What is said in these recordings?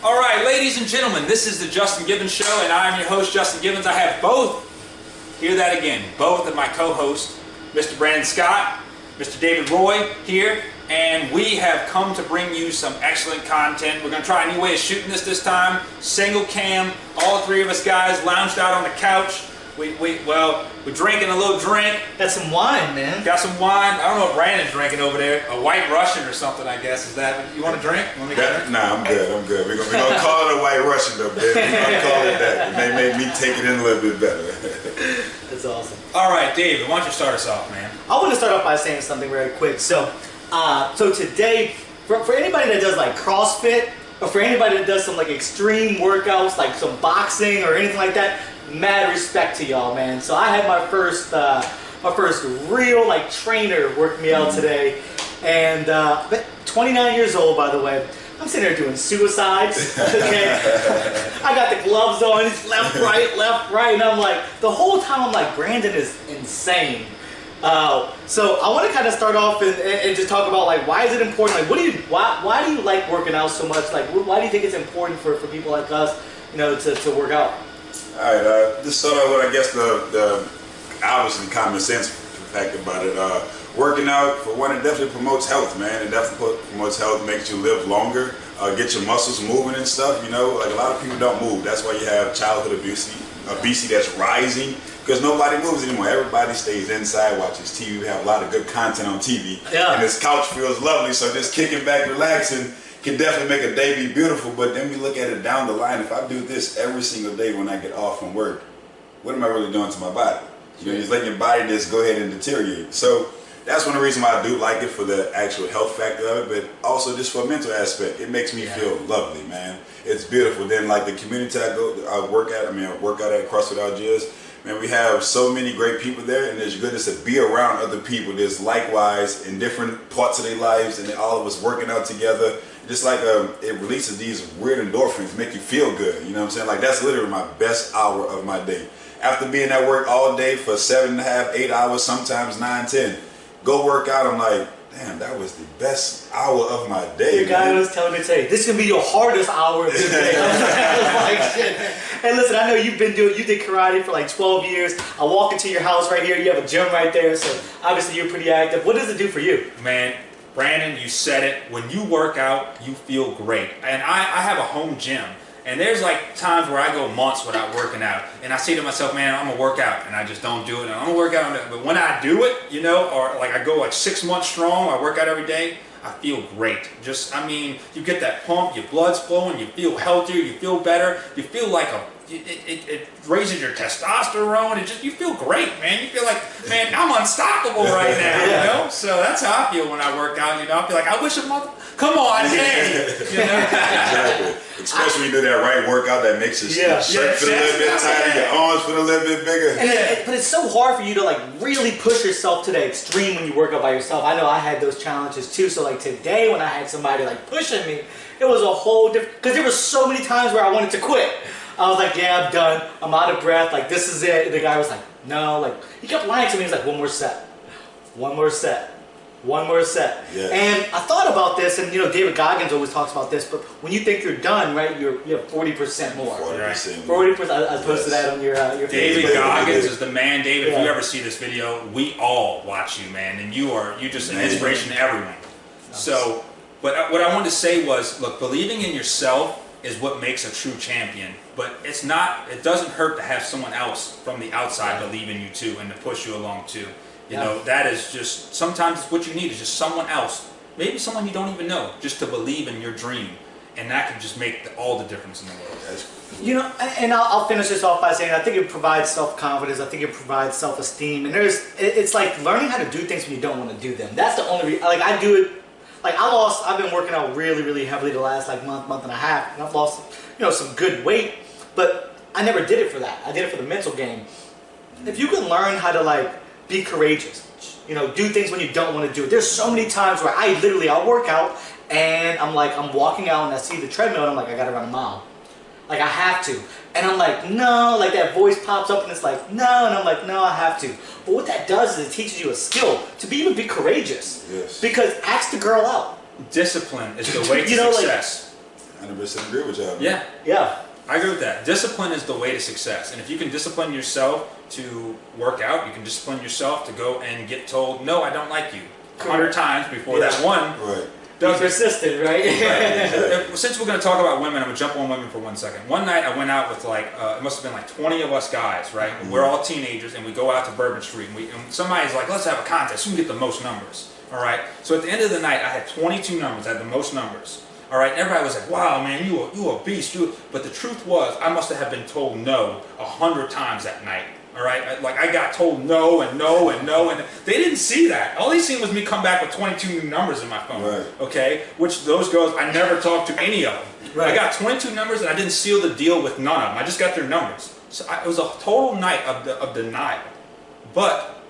All right, ladies and gentlemen, this is the Justin Gibbons Show, and I'm your host, Justin Gibbons. I have both, hear that again, both of my co-hosts, Mr. Brandon Scott, Mr. David Roy here, and we have come to bring you some excellent content. We're going to try a new way of shooting this time. Single cam, all three of us guys lounged out on the couch. We're drinking a little drink. Got some wine, man. Got some wine. I don't know what Brandon's drinking over there. A White Russian or something, I guess. Is that, you want a drink? You want me to drink? Nah, I'm good. We're gonna call it a White Russian though, baby. We're gonna call it that. It may make me take it in a little bit better. That's awesome. All right, David, why don't you start us off, man? I want to start off by saying something very quick. So today, for anybody that does like CrossFit, or for anybody that does some like extreme workouts, like some boxing or anything like that, mad respect to y'all, man. So I had my first real like trainer work me out today, and 29 years old, by the way. I'm sitting there doing suicides. Okay, I got the gloves on, it's left, right, and I'm like, the whole time I'm like, Brandon is insane. So I want to kind of start off and just talk about like, why is it important? Like, why do you like working out so much? Like, why do you think it's important for people like us, you know, to work out? All right, just sort of what I guess the obviously common sense fact about it. Working out, for one, it definitely promotes health, man. It definitely promotes health, makes you live longer, get your muscles moving and stuff. You know, like a lot of people don't move. That's why you have childhood obesity that's rising, because nobody moves anymore. Everybody stays inside, watches TV. We have a lot of good content on TV, and this couch feels lovely. So just kicking back, relaxing, can definitely make a day be beautiful. But then we look at it down the line. If I do this every single day when I get off from work, what am I really doing to my body? You know, just letting your body just go ahead and deteriorate. So that's one of the reasons why I do like it, for the actual health factor of it, but also just for a mental aspect. It makes me feel lovely, man. It's beautiful. Then like the community I work out at CrossFit Algiers, man, we have so many great people there, and there's goodness to be around other people. There's likewise in different parts of their lives, and all of us working out together. Just like it releases these weird endorphins, make you feel good. You know what I'm saying? Like that's literally my best hour of my day. After being at work all day for 7.5, 8 hours, sometimes 9, 10, go work out. I'm like, damn, that was the best hour of my day. The guy was telling me today, this is gonna be your hardest hour of the day. I was like, shit. And listen, I know you did karate for like 12 years. I walk into your house right here. You have a gym right there, so obviously you're pretty active. What does it do for you? Man, Brandon, you said it. When you work out, you feel great. And I have a home gym. And there's like times where I go months without working out, and I say to myself, man, I'm gonna work out, and I just don't do it. And I'm gonna work out, but when I do it, you know, or like I go like 6 months strong, I work out every day, I feel great. Just, I mean, you get that pump, your blood's flowing, you feel healthier, you feel better, you feel like it raises your testosterone, and just, you feel great, man. You feel like, man, I'm unstoppable right now, you know? So that's how I feel when I work out, you know? I feel like, I wish a mother, come on, hey, you know? Exactly. Especially when you do that right workout that makes your shirt feel a little bit tighter, your arms feel a little bit bigger. But it's so hard for you to like really push yourself to the extreme when you work out by yourself. I know I had those challenges too. So like today when I had somebody like pushing me, it was a whole different, because there were so many times where I wanted to quit. I was like, yeah, I'm done. I'm out of breath. Like, this is it. And the guy was like, no. Like, he kept lying to me. He was like, one more set. One more set. One more set. Yeah. And I thought about this, and you know, David Goggins always talks about this, but when you think you're done, right, you have 40% more. 40%. 40%. I posted that on your David Goggins is the man. David, if you ever see this video, we all watch you, man, and you're just an inspiration to everyone. Nice. So, but what I wanted to say was, look, believing in yourself is what makes a true champion. But it's not. It doesn't hurt to have someone else from the outside believe in you too, and to push you along too. You know, that is just, sometimes what you need is just someone else, maybe someone you don't even know, just to believe in your dream. And that can just make all the difference in the world. You know, and I'll finish this off by saying I think it provides self-confidence, I think it provides self-esteem. And it's like learning how to do things when you don't want to do them. That's the only reason, like I do it, like I've been working out really, really heavily the last like month and a half. And I've lost, you know, some good weight, but I never did it for that. I did it for the mental game. If you can learn how to like, be courageous, you know, do things when you don't want to do it. There's so many times where I'll work out and I'm walking out and I see the treadmill and I'm like, I gotta run a mile. Like I have to. And I'm like, no, like that voice pops up and it's like, no, and I'm like, no, I have to. But what that does is it teaches you a skill to even be courageous. Yes. Because ask the girl out. Discipline is the way to success. 100% agree with y'all. Yeah. Yeah. I agree with that. Discipline is the way to success. And if you can discipline yourself to work out, you can discipline yourself to go and get told, no, I don't like you, 100 times before that one Right. Be persistent, right? Since we're going to talk about women, I'm going to jump on women for 1 second. One night I went out with like, it must have been like 20 of us guys, right? Mm-hmm. We're all teenagers and we go out to Bourbon Street and somebody's like, let's have a contest. Who can get the most numbers? All right. So at the end of the night, I had 22 numbers. I had the most numbers. All right. And everybody was like, wow, man, you a beast. But the truth was, I must have been told no 100 times that night. All right, like I got told no and no and no, and they didn't see that. All they seen was me come back with 22 new numbers in my phone. Right. Okay, which those girls I never talked to any of them. Right. I got 22 numbers and I didn't seal the deal with none of them. I just got their numbers. So it was a total night of denial. But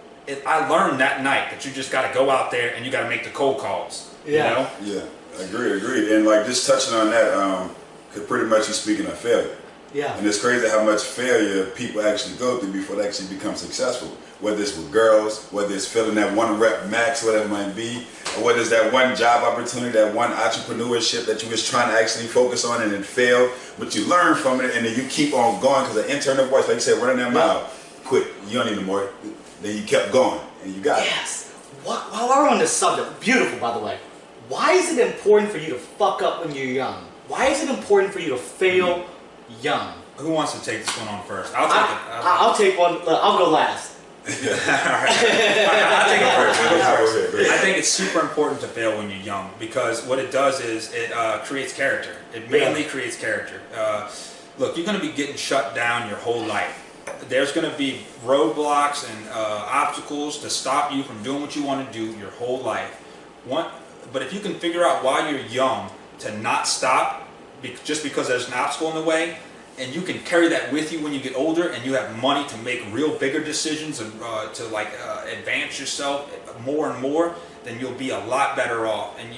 I learned that night that you just got to go out there and you got to make the cold calls. Yeah. You know? Yeah. Agreed. And like just touching on that, could pretty much you speaking of failure. Yeah. And it's crazy how much failure people actually go through before they actually become successful. Whether it's with girls, whether it's filling that one rep max, whatever it might be, or whether it's that one job opportunity, that one entrepreneurship that you was trying to actually focus on and it failed, but you learn from it and then you keep on going because the internal voice, like you said, running that mile, quit, you don't need no more. Then you kept going and you got it. Yes. While we're on this subject, beautiful by the way, why is it important for you to fuck up when you're young? Why is it important for you to fail young? Who wants to take this one on first? I'll take one. I'll go last. All right. I'll take it first. I think it's super important to fail when you're young because what it does is it creates character. It mainly creates character. Look, you're going to be getting shut down your whole life. There's going to be roadblocks and obstacles to stop you from doing what you want to do your whole life. But if you can figure out while you're young to not stop just because there's an obstacle in the way, and you can carry that with you when you get older and you have money to make real bigger decisions and to advance yourself more and more, then you'll be a lot better off. And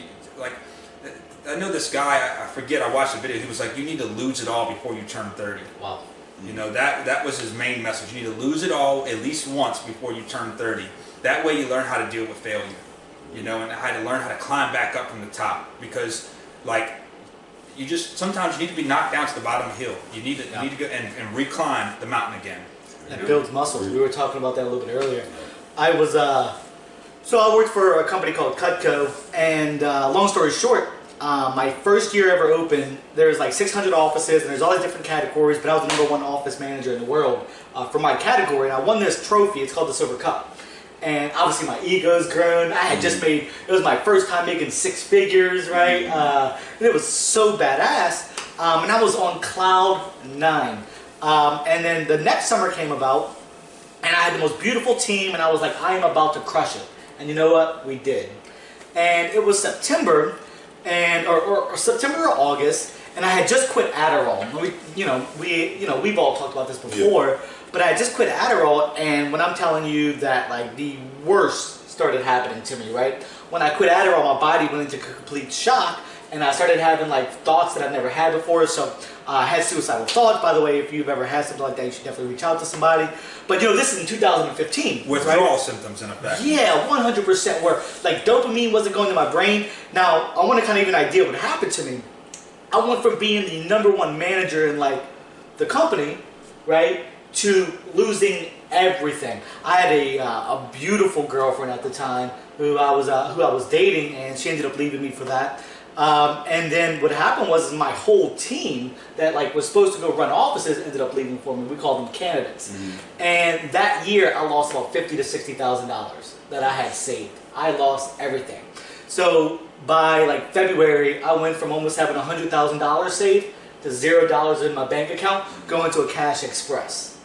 I know this guy, I forget, I watched a video, he was like, you need to lose it all before you turn 30. Wow. You know, that was his main message. You need to lose it all at least once before you turn 30. That way you learn how to deal with failure, you know, and how to learn how to climb back up from the top. Because, sometimes you need to be knocked down to the bottom of the hill. You need to go and reclimb the mountain again. It builds muscles. We were talking about that a little bit earlier. I was, so I worked for a company called Cutco, and long story short, my first year ever opened, there's like 600 offices, and there's all these different categories, but I was the #1 office manager in the world for my category, and I won this trophy. It's called the Silver Cup. And obviously my ego's grown. I had just it was my first time making 6 figures, right? And it was so badass. And I was on cloud 9. And then the next summer came about, and I had the most beautiful team, and I was like, I am about to crush it. And you know what? We did. And it was September, or September or August, and I had just quit Adderall. We've all talked about this before. Yeah. But I just quit Adderall, and when I'm telling you that like the worst started happening to me, right? When I quit Adderall, my body went into complete shock, and I started having like thoughts that I've never had before. So I had suicidal thoughts. By the way, if you've ever had something like that, you should definitely reach out to somebody. But this is in 2015. Withdrawal symptoms in effect. Yeah, 100%. Where like dopamine wasn't going to my brain. Now I want to kind of give an idea what happened to me. I went from being the #1 manager in like the company, right, to losing everything. I had a beautiful girlfriend at the time who I was dating, and she ended up leaving me for that. And then what happened was my whole team that like was supposed to go run offices ended up leaving for me. We called them candidates. Mm-hmm. And that year I lost about $50,000 to $60,000 that I had saved. I lost everything. So by like February, I went from almost having $100,000 saved to $0 in my bank account, going to a Cash Express.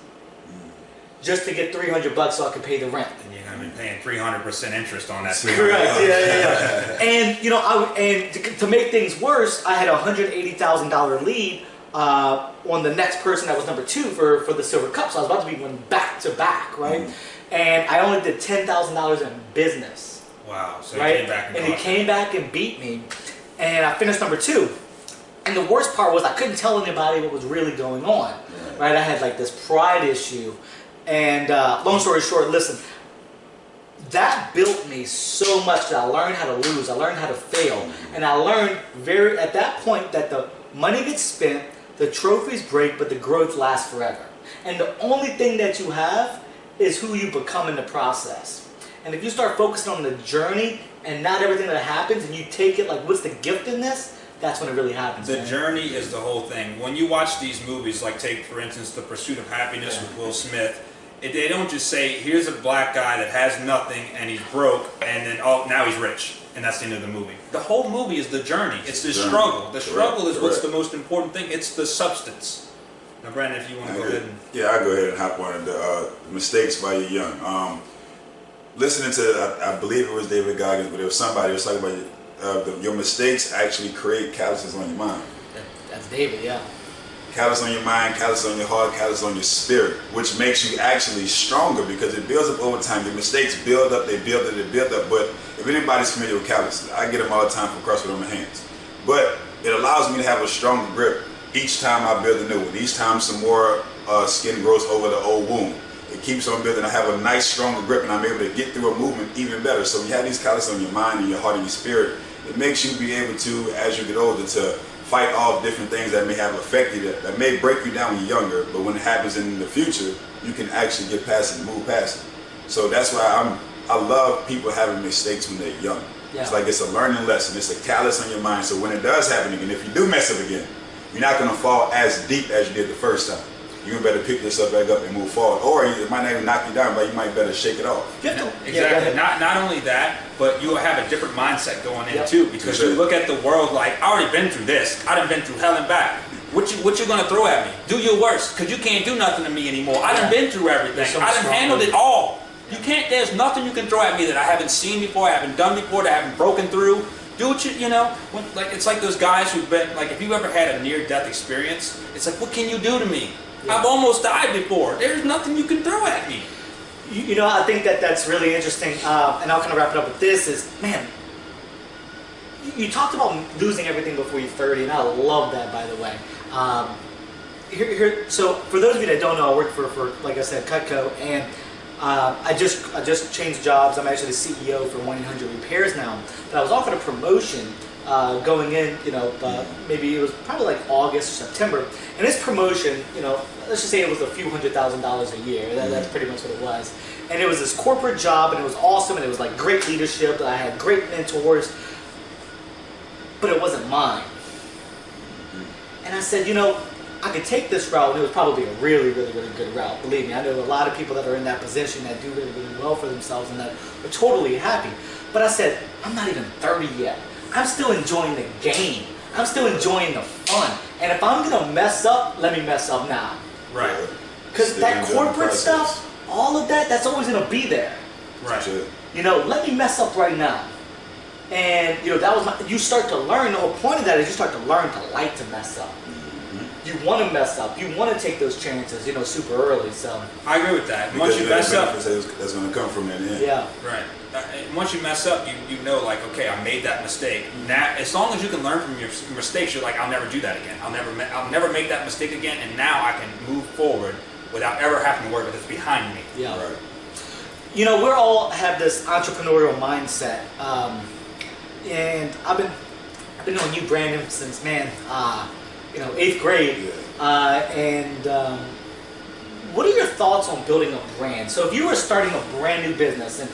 Just to get $300 so I could pay the rent. And you're gonna be paying 300% interest on that. Correct. Yeah. And to make things worse, I had a $180,000 lead on the next person that was #2 for the Silver Cup. So I was about to be going back to back, right? Mm-hmm. And I only did $10,000 in business. Wow. So right? He came back and he came back and beat me, and I finished #2. And the worst part was I couldn't tell anybody what was really going on. Right? I had like this pride issue. And long story short, listen, that built me so much that I learned how to lose. I learned how to fail. And I learned at that point that the money gets spent, the trophies break, but the growth lasts forever. And the only thing that you have is who you become in the process. And if you start focusing on the journey and not everything that happens, and you take it like, what's the gift in this? That's when it really happens. The man. journey is the whole thing. When you watch these movies, like take for instance The Pursuit of Happiness with Will Smith, they don't just say, here's a black guy that has nothing and he's broke and then, oh, now he's rich. And that's the end of the movie. The whole movie is the journey. It's the struggle. The struggle is what's the most important thing. It's the substance. Now, Brandon, if you want to go ahead and... Yeah, I'll go ahead and hop on it. The Mistakes by Your Young. Listening to, I believe it was David Goggins, but it was somebody who was talking about your mistakes actually create calluses on your mind. That's David, yeah. Callous on your mind, callous on your heart, callous on your spirit, which makes you actually stronger because it builds up over time. Your mistakes build up, they build up, they build up. But if anybody's familiar with calluses, I get them all the time from CrossFit on my hands. But it allows me to have a stronger grip each time I build a new one. Each time some more skin grows over the old wound. It keeps on building. I have a nice, stronger grip, and I'm able to get through a movement even better. So when you have these calluses on your mind and your heart and your spirit, it makes you be able to, as you get older, to fight off different things that may have affected it, that may break you down when you're younger, but when it happens in the future, you can actually get past it and move past it. So that's why I love people having mistakes when they're young. Yeah. It's like it's a learning lesson. It's a callus on your mind. So when it does happen again, if you do mess up again, you're not going to fall as deep as you did the first time. You better pick yourself back up and move forward. Or it might not even knock you down, but you might better shake it off. Exactly. Not only that, but you'll have a different mindset going in too, because you look at the world like, I already been through this. I done been through hell and back. What you gonna throw at me? Do your worst, because you can't do nothing to me anymore. I done been through everything. I done handled it all. You can't, there's nothing you can throw at me that I haven't seen before, I haven't done before, that I haven't broken through. Do what you know, like it's like those guys who've been, like if you ever had a near-death experience, it's like, what can you do to me? Yeah. I've almost died before. There's nothing you can throw at me. You know, I think that's really interesting, and I'll kind of wrap it up with this is, man, you talked about losing everything before you're 30, and I love that, by the way. So for those of you that don't know, I work for like I said, Cutco, and I just changed jobs. I'm actually the CEO for 1-800-Repairs now, but I was offered a promotion going in, maybe it was probably like August or September, and this promotion, let's just say it was a few $100,000s a year. That's pretty much what it was. And it was this corporate job, and it was awesome, and it was like great leadership. I had great mentors, but it wasn't mine. And I said, I could take this route, and it was probably a really, really, really good route. Believe me, I know a lot of people that are in that position that do really, really well for themselves and that are totally happy. But I said, I'm not even 30 yet. I'm still enjoying the game. I'm still enjoying the fun. And if I'm going to mess up, let me mess up now. Right. Because that corporate stuff, all of that, that's always going to be there. Right. Let me mess up right now. And, that was you start to learn, the whole point of that is you start to learn to like to mess up. You want to mess up. You want to take those chances, super early. So I agree with that. Once you mess up, that's going to come from that end. Yeah. Right. Once you mess up, you know, like, okay, I made that mistake. Now, as long as you can learn from your mistakes, you're like, I'll never do that again. I'll never make that mistake again. And now I can move forward without ever having to worry about this behind me. Yeah. Right. We all have this entrepreneurial mindset, and I've been knowing you, Brandon, since 8th grade. Yeah. What are your thoughts on building a brand? So if you were starting a brand new business, and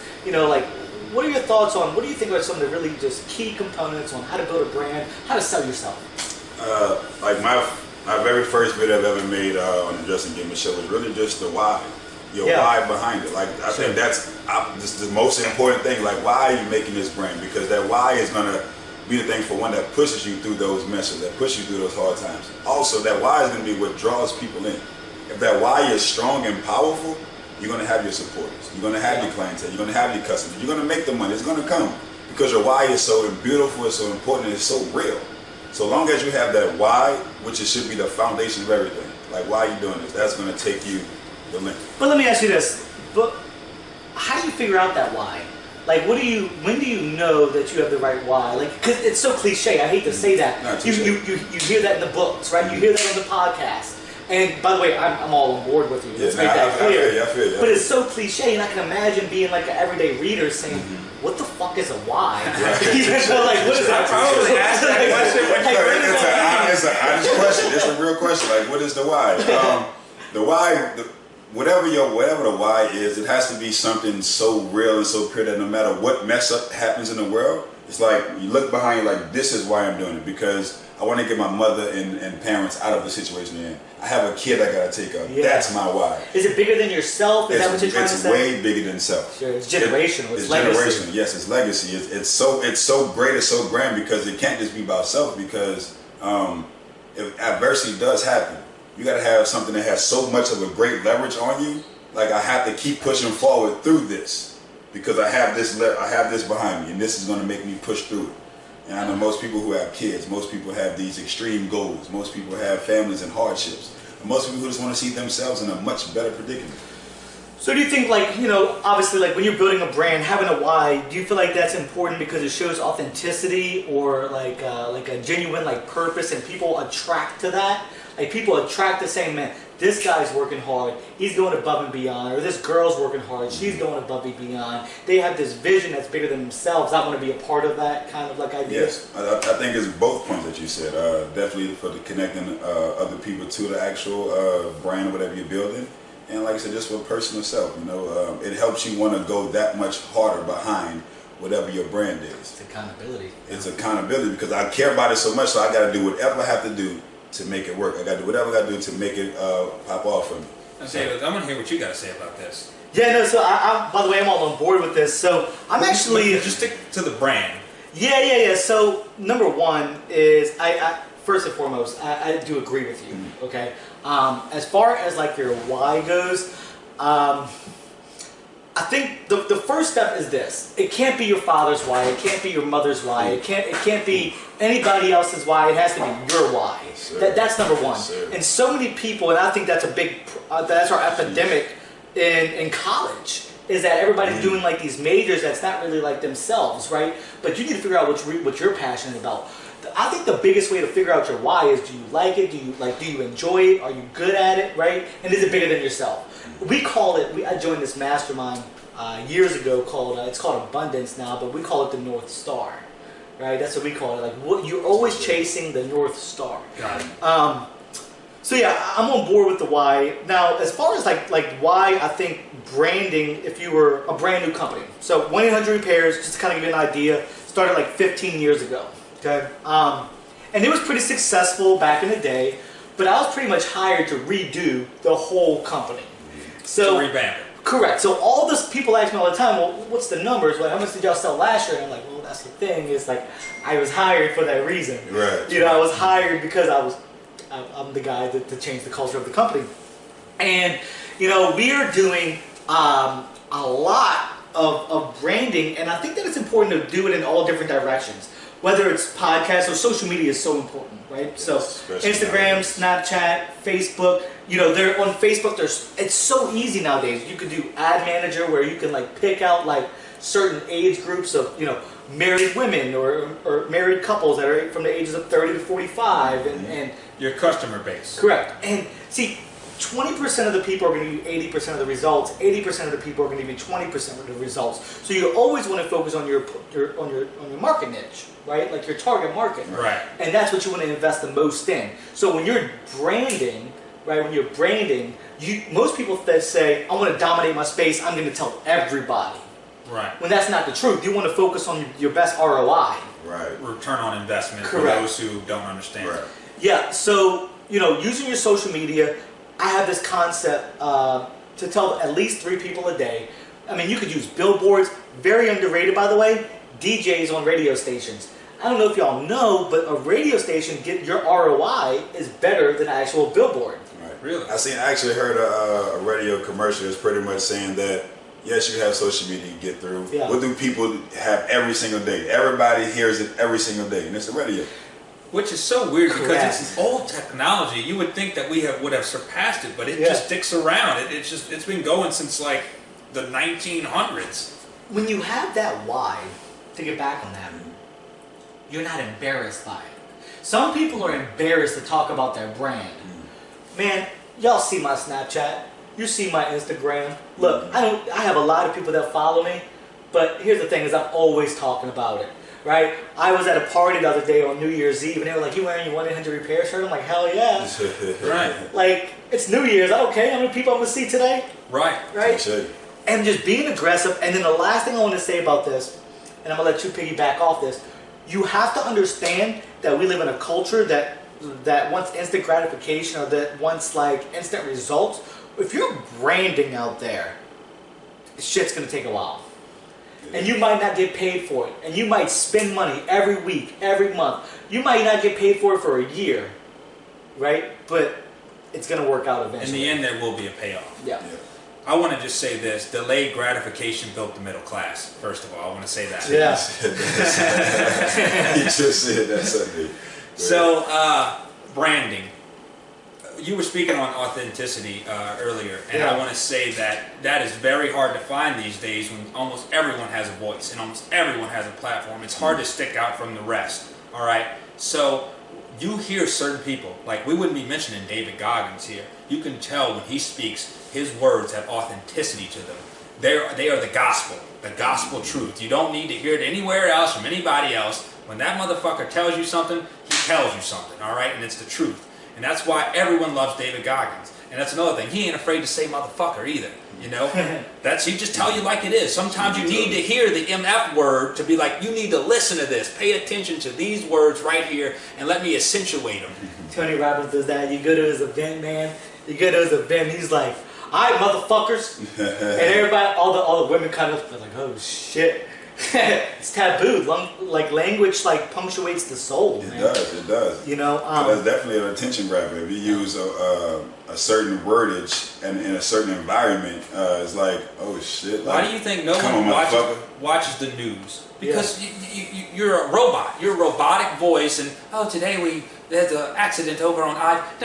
what are your thoughts on, what do you think are some of the really just key components on how to build a brand, how to sell yourself? Like my very first video I've ever made on the Justin Gibbons show was really just the why. Your why behind it. Like I think that's the most important thing. Like, why are you making this brand? Because that why is gonna be the thing, for one, that pushes you through those messes, that pushes you through those hard times. Also, that why is gonna be what draws people in. If that why is strong and powerful, you're gonna have your supporters. You're gonna have your clientele. You're gonna have your customers. You're gonna make the money. It's gonna come because your why is so beautiful. It's so important. It's so real. So long as you have that why, which it should be the foundation of everything. Like, why are you doing this? That's gonna take you the limit. But let me ask you this: but how do you figure out that why? Like, when do you know that you have the right why? Like, because it's so cliche. I hate to say that. You hear that in the books, right? You hear that on the podcast. And by the way, I'm all on board with you. Let's make that clear. I feel you. But it's so cliche, and I can imagine being like an everyday reader saying, "What the fuck is a why? Right. You know, like, what is I that? probably asked that question when Like, what is that? It's an honest question. It's a real question. Like, what is the why? The why, whatever the why is, it has to be something so real and so pure that no matter what mess up happens in the world, it's like you look behind you like, this is why I'm doing it, because I want to get my mother and parents out of the situation they're in. I have a kid I gotta take care of. Yeah. That's my why. Is it bigger than yourself? Is that what you're trying to say? It's way bigger than self. Sure, it's generational. It's legacy. generational. Yes, it's legacy. It's so great. It's so grand because it can't just be about self. Because if adversity does happen, you got to have something that has so much of a great leverage on you. Like, I have to keep pushing forward through this because I have this behind me, and this is going to make me push through it. And I know most people who have kids, most people have these extreme goals, most people have families and hardships, and most people who just want to see themselves in a much better predicament. So do you think, like, you know, obviously, like, when you're building a brand, having a why, do you feel like that's important because it shows authenticity or like a genuine like purpose, and people attract to that? Like, people attract to saying, man, this guy's working hard, he's going above and beyond, or this girl's working hard, she's going above and beyond. They have this vision that's bigger than themselves. I want to be a part of that kind of like idea. Yes, I think it's both points that you said. Definitely for the connecting other people to the actual brand or whatever you're building. And like I said, just for personal self, you know, it helps you want to go that much harder behind whatever your brand is. It's accountability. It's accountability because I care about it so much, so I got to do whatever I have to do to make it work. I got to do whatever I got to do to make it pop off for me. David, I want to hear what you got to say about this. Yeah, no, so I by the way, I'm all on board with this. So I'm actually... Just stick to the brand. Yeah. So number one is, I first and foremost, I do agree with you, okay? As far as like your why goes, I think the first step is this. It can't be your father's why. It can't be your mother's why. It can't be anybody else's why. It has to be your why. That's number one. And so many people, and I think that's a big, that's our epidemic in college, is that everybody's doing like these majors that's not really like themselves, right? But you need to figure out what you're passionate about. I think the biggest way to figure out your why is, do you like it? Do you enjoy it? Are you good at it, right? And is it bigger than yourself? We call it, I joined this mastermind years ago called, it's called Abundance now, but we call it the North Star, right? That's what we call it. Like, what, you're always chasing the North Star. Got it. So yeah, I'm on board with the why. Now, as far as like why, I think branding, if you were a brand new company. So 1-800-REPAIRS, just to kind of give you an idea, started like 15 years ago. Okay, and it was pretty successful back in the day, but I was pretty much hired to redo the whole company. So to revamp it. Correct. So all this, people ask me all the time, well, what's the numbers? Well, how much did y'all sell last year? And I'm like, well, that's the thing. It's like, I was hired for that reason. Right. You know, I was hired because I'm the guy to change the culture of the company. And, you know, we are doing a lot of branding, and I think that it's important to do it in all different directions. Whether it's podcasts or social media is so important, right? Yes, so Instagram, Snapchat, Facebook, you know, they're on Facebook. It's so easy nowadays. You can do ad manager where you can like pick out like certain age groups of, you know, married women or married couples that are from the ages of 30 to 45 and your customer base. Correct. And see, 20% of the people are going to give you 80% of the results. 80% of the people are going to give you 20% of the results. So you always want to focus on your market niche, right? Like your target market. Right. And that's what you want to invest the most in. So when you're branding, right? When you're branding, most people that say, "I want to dominate my space. I'm going to tell everybody." Right. When that's not the truth. You want to focus on your best ROI. Right. Return on investment. Correct. For those who don't understand. Right. Yeah. So you know, using your social media. I have this concept to tell at least 3 people a day. I mean, you could use billboards, very underrated by the way, DJs on radio stations. I don't know if y'all know, but a radio station, your ROI is better than an actual billboard. Right. Really? I actually heard a radio commercial that's pretty much saying that, yes, you have social media to get through. Yeah. What do people have every single day? Everybody hears it every single day, and it's the radio. Which is so weird because Correct. it's old technology. You would think that we would have surpassed it, but it Yeah. just sticks around. It's been going since like the 1900s. When you have that why, to get back on that, you're not embarrassed by it. Some people are embarrassed to talk about their brand. Man, y'all see my Snapchat. You see my Instagram. Look, I have a lot of people that follow me. But here's the thing: is I'm always talking about it, right? I was at a party the other day on New Year's Eve, and they were like, "You wearing your 1-800-REPAIR shirt?" I'm like, "Hell yeah!" Right. Like, it's New Year's. I don't care how many people I'm gonna see today, Right. right? Sure. And just being aggressive. And then the last thing I want to say about this, and I'm gonna let you piggyback off this. You have to understand that we live in a culture that wants instant gratification, or that wants like instant results. If you're branding out there, shit's gonna take a while. And you might not get paid for it. And you might spend money every week, every month. You might not get paid for it for a year, right? But it's gonna work out eventually. In the end, there will be a payoff. Yeah. I want to just say this: delayed gratification built the middle class. First of all, I want to say that. Yeah. He just said that Sunday. So, branding. You were speaking on authenticity earlier, and Yeah. I want to say that is very hard to find these days when almost everyone has a voice and almost everyone has a platform. It's hard to stick out from the rest, all right? So you hear certain people, like we wouldn't be mentioning David Goggins here. You can tell when he speaks, his words have authenticity to them. They are the gospel truth. You don't need to hear it anywhere else from anybody else. When that motherfucker tells you something, he tells you something, all right? And it's the truth. And that's why everyone loves David Goggins. And that's another thing. He ain't afraid to say motherfucker either, you know? He just tell you like it is. Sometimes you need to hear the MF word to be like, you need to listen to this. Pay attention to these words right here and let me accentuate them. Tony Robbins does that. You go to his event, man. You go to his event, he's like, "All right, motherfuckers," and everybody, all the women kind of they're like, "Oh shit." It's taboo. Like language, like punctuates the soul. It man. does. It does. You know, That's definitely an attention grabber. If you use a certain wordage and in a certain environment, it's like, oh shit. Why Like, do you think no come one on, motherfucker. watches the news? Because you're a robot. You're a robotic voice, and there's an accident over on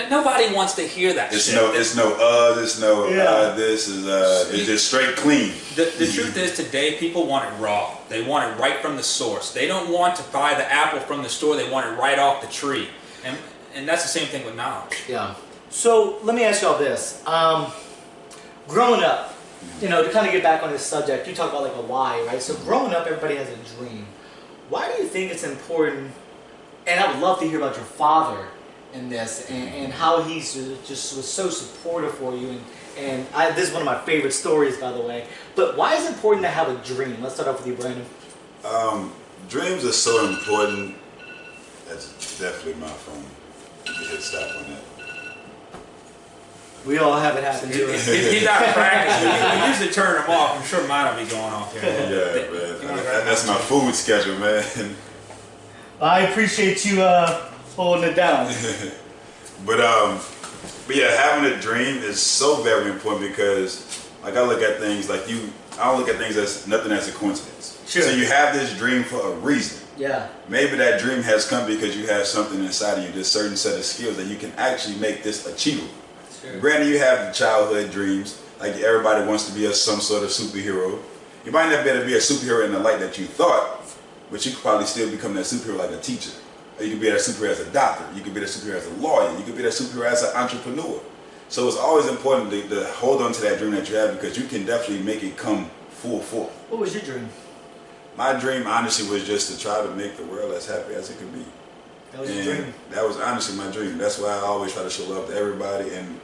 nobody wants to hear that It's shit. no, this is it's just straight clean. The truth is today people want it raw. They want it right from the source. They don't want to buy the apple from the store. They want it right off the tree. And that's the same thing with knowledge. Yeah. So let me ask y'all this. Growing up, to kind of get back on this subject, you talk about like a why, right? So growing up, everybody has a dream. Why do you think it's important? And I would love to hear about your father in this and how he's just was so supportive for you. And this is one of my favorite stories, by the way. But why is it important to have a dream? Let's start off with you, Brandon. Dreams are so important. That's definitely my phone. You hit stop on that. We all have it happen to us. If he's out of practice, we usually turn them off. I'm sure mine will be going off here. Yeah, man. That's my food schedule, man. I appreciate you holding it down. But yeah, having a dream is so very important because, like, I look at things like I don't look at things as nothing as a coincidence. Sure. So you have this dream for a reason. Yeah. Maybe that dream has come because you have something inside of you, this certain set of skills that you can actually make this achievable. Sure. Granted, you have the childhood dreams, like everybody wants to be some sort of superhero. You might not be able to be a superhero in the light that you thought, but you could probably still become that superhero like a teacher. Or you could be that superhero as a doctor. You could be that superhero as a lawyer. You could be that superhero as an entrepreneur. So it's always important to hold on to that dream that you have because you can definitely make it come full force. What was your dream? My dream, honestly, was just to try to make the world as happy as it could be. That was your dream. That was honestly my dream. That's why I always try to show love to everybody. And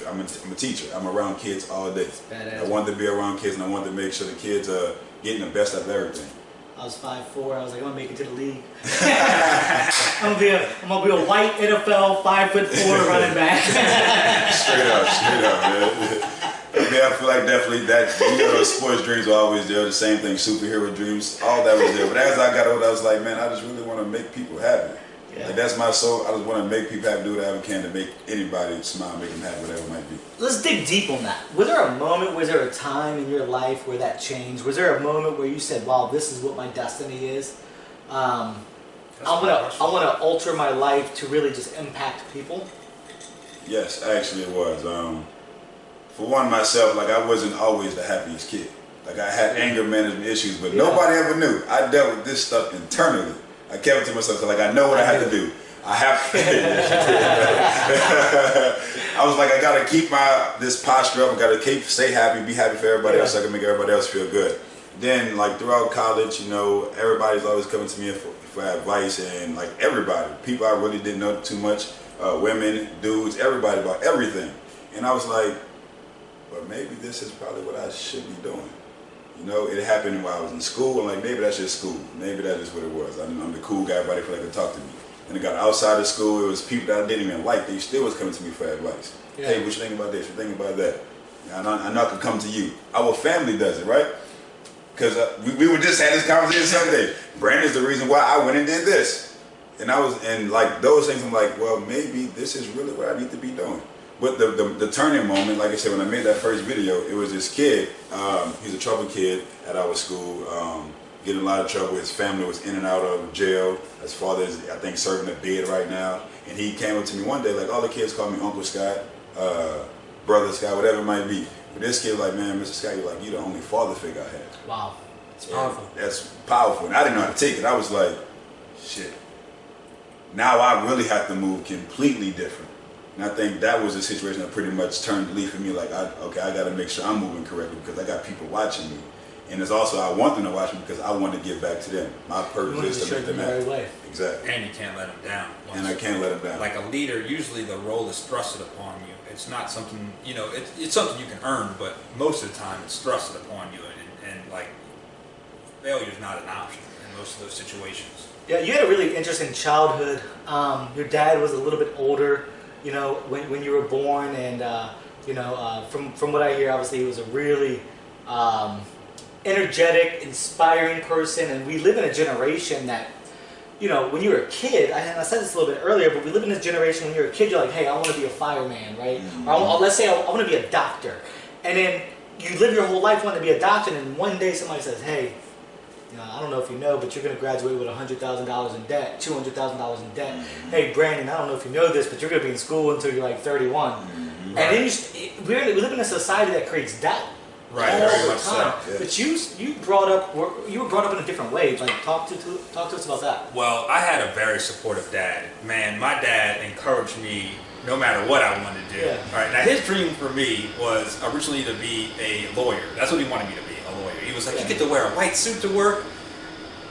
I'm a teacher. I'm around kids all day. Badass. I wanted to be around kids, and I wanted to make sure the kids are getting the best of everything. I was 5'4". I was like, I'm gonna make it to the league. I'm gonna be a white NFL 5'4" running back. Straight up, man. I feel like definitely that, those sports dreams were always there. The same thing, superhero dreams, all that was there. But as I got older, I was like, man, I just really want to make people happy. Yeah. Like, that's my soul. I just want to make people happy, do whatever I can to make anybody smile, make them happy, whatever it might be. Let's dig deep on that. Was there a moment, was there a time in your life where that changed? Was there a moment where you said, wow, this is what my destiny is? I want to alter my life to really just impact people? Yes, actually it was. For one, myself, like, I wasn't always the happiest kid. Like, I had anger management issues, but nobody ever knew. I dealt with this stuff internally. I kept it to myself, so like, I know what I had to do. I have to. I was like, I gotta keep this posture up. I gotta stay happy, be happy for everybody else. So I can make everybody else feel good. then like throughout college, you know, everybody's always coming to me for advice, and like everybody, people I really didn't know too much, women, dudes, everybody about everything. And I was like, well, maybe this is probably what I should be doing. You know, it happened while I was in school. I'm like, maybe that's just school. Maybe that's just what it was. I'm the cool guy, everybody felt like could talk to me. And it got outside of school, it was people that I didn't even like. They still was coming to me for advice. Yeah. Hey, what you think about this? What you think about that? I know I could come to you. Our family does it, right? Because we were just had this conversation Sunday. Brandon's the reason why I went and did this. And like those things, I'm like, well, maybe this is really what I need to be doing. But the turning moment, like I said, when I made that first video, it was this kid. He's a troubled kid at our school, getting a lot of trouble. His family was in and out of jail. His father is, I think, serving a bid right now. And he came up to me one day, like all the kids call me Uncle Scott, Brother Scott, whatever it might be. But this kid was like, man, Mr. Scott, you're like, you're the only father figure I had. Wow, it's powerful. That's powerful. And I didn't know how to take it. I was like, shit. Now I really have to move completely different. And I think that was a situation that pretty much turned the leaf for me. Like, okay, I got to make sure I'm moving correctly because I got people watching me. And it's also, I want them to watch me because I want to give back to them. My purpose is to make them happy. Exactly. And you can't let them down. And I can't let them down. Like a leader, usually the role is thrusted upon you. It's not something, you know, it's something you can earn, but most of the time it's thrusted upon you. And like, failure is not an option in most of those situations. Yeah, you had a really interesting childhood. Your dad was a little bit older, you know, when you were born, and you know, from what I hear, obviously he was a really energetic, inspiring person, and we live in a generation that, you know, when you were a kid, and I said this a little bit earlier, but we live in this generation when you're a kid, you're like, hey, I want to be a fireman, right? Mm-hmm. Or let's say I want to be a doctor, and then you live your whole life wanting to be a doctor, and then one day somebody says, hey, you know, I don't know if you know, but you're going to graduate with $100,000 in debt, $200,000 in debt. Mm-hmm. Hey, Brandon, I don't know if you know this, but you're going to be in school until you're like 31. Mm-hmm. And then we live in a society that creates doubt. Right, all very the much time. so. Yeah. But you were brought up in a different way. Like, talk to us about that. Well, I had a very supportive dad. Man, my dad encouraged me no matter what I wanted to do. Yeah. All right, now his dream for me was originally to be a lawyer. That's what he wanted me to be, a lawyer. He was like, you get to wear a white suit to work.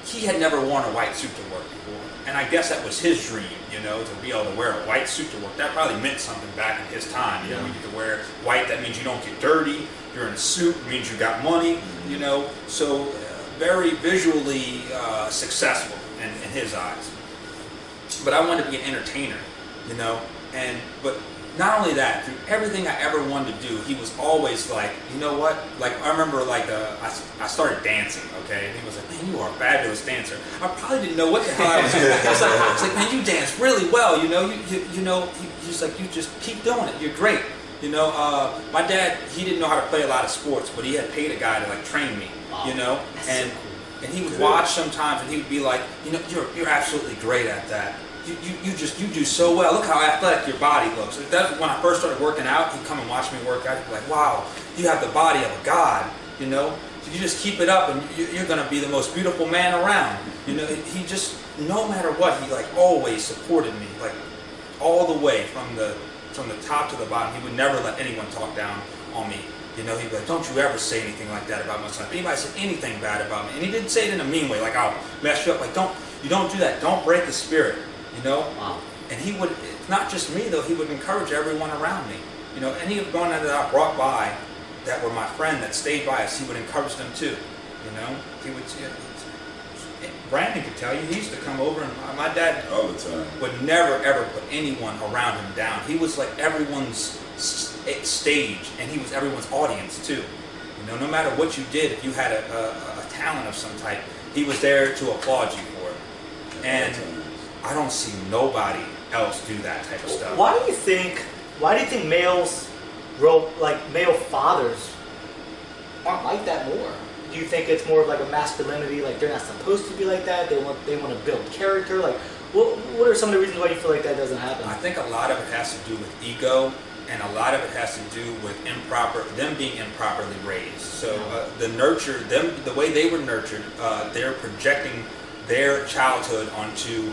He had never worn a white suit to work before. And I guess that was his dream, you know, to be able to wear a white suit to work. That probably meant something back in his time. You know, you get to wear white, that means you don't get dirty. You're in a suit, it means you got money, you know. So very visually successful in his eyes. But I wanted to be an entertainer, you know. But not only that, through everything I ever wanted to do, he was always like, you know what? Like, I remember, like, I started dancing, okay? And he was like, man, you are a fabulous dancer. I probably didn't know what the hell I was doing. I was like, man, you dance really well, you know? You know, he's like, you just keep doing it. You're great. You know, my dad, he didn't know how to play a lot of sports, but he had paid a guy to, like, train me, you know? And he would watch sometimes, and he would be like, you know, you're absolutely great at that. You do so well. Look how athletic your body looks. That's when I first started working out. He'd come and watch me work out. He'd be like, wow, you have the body of a god, you know? So you just keep it up and you're going to be the most beautiful man around. You know, he just, no matter what, he like always supported me, like all the way from the top to the bottom. He would never let anyone talk down on me. You know, he'd be like, don't you ever say anything like that about my son. If anybody said anything bad about me, and he didn't say it in a mean way, like I'll mess you up. Like, you don't do that. Don't break the spirit. You know, and he would, not just me though, he would encourage everyone around me. You know, any of the one that I brought by that were my friend that stayed by us, he would encourage them too. You know, he would, Brandon could tell you, he used to come over and my dad all the time would never ever put anyone around him down. He was like everyone's stage and he was everyone's audience too. You know, no matter what you did, if you had a talent of some type, he was there to applaud you for it. And I don't see nobody else do that type of stuff. Why do you think male fathers aren't like that more? Do you think it's more of like a masculinity, like they're not supposed to be like that? They want to build character. Like, what are some of the reasons why you feel like that doesn't happen? I think a lot of it has to do with ego, and a lot of it has to do with them being improperly raised. So the way they were nurtured, they're projecting their childhood onto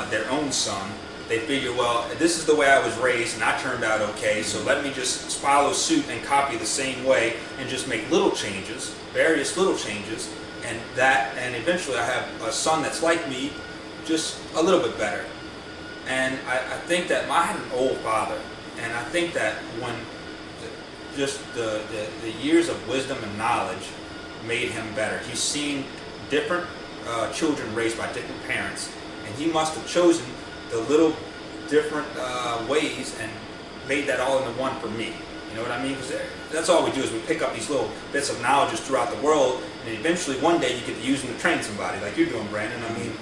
their own son, they figure, well, this is the way I was raised and I turned out okay, so let me just follow suit and copy the same way and just make little changes, various little changes, and eventually I have a son that's like me, just a little bit better. And I think that I had an old father, and I think that when the years of wisdom and knowledge made him better. He's seen different children raised by different parents, and he must have chosen the little different ways and made that all into one for me. You know what I mean? Because that's all we do is we pick up these little bits of knowledge throughout the world, and eventually one day you get to use them to train somebody, like you're doing, Brandon. I mean,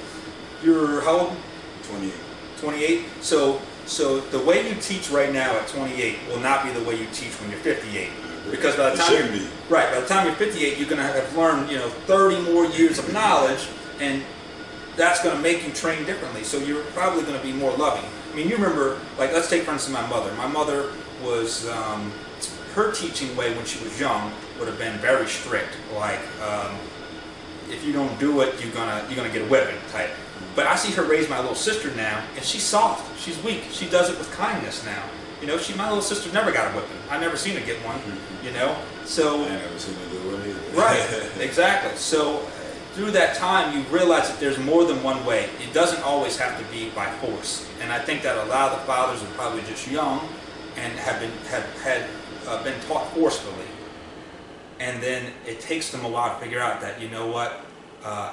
you're how old? 28. 28. So the way you teach right now at 28 will not be the way you teach when you're 58. Because by the time by the time you're 58, you're going to have learned 30 more years of knowledge, and that's going to make you train differently. So you're probably going to be more loving. I mean, you remember, like, let's take for instance my mother. My mother was her teaching way when she was young would have been very strict, like if you don't do it, you're gonna get a whipping type. But I see her raise my little sister now, and she's soft, she's weak, she does it with kindness now. My little sister never got a whipping. I never seen her get one. So I never seen her do one either. right, exactly. So through that time, you realize that there's more than one way. It doesn't always have to be by force. And I think that a lot of the fathers are probably just young and have been taught forcefully. And then it takes them a while to figure out that, you know what,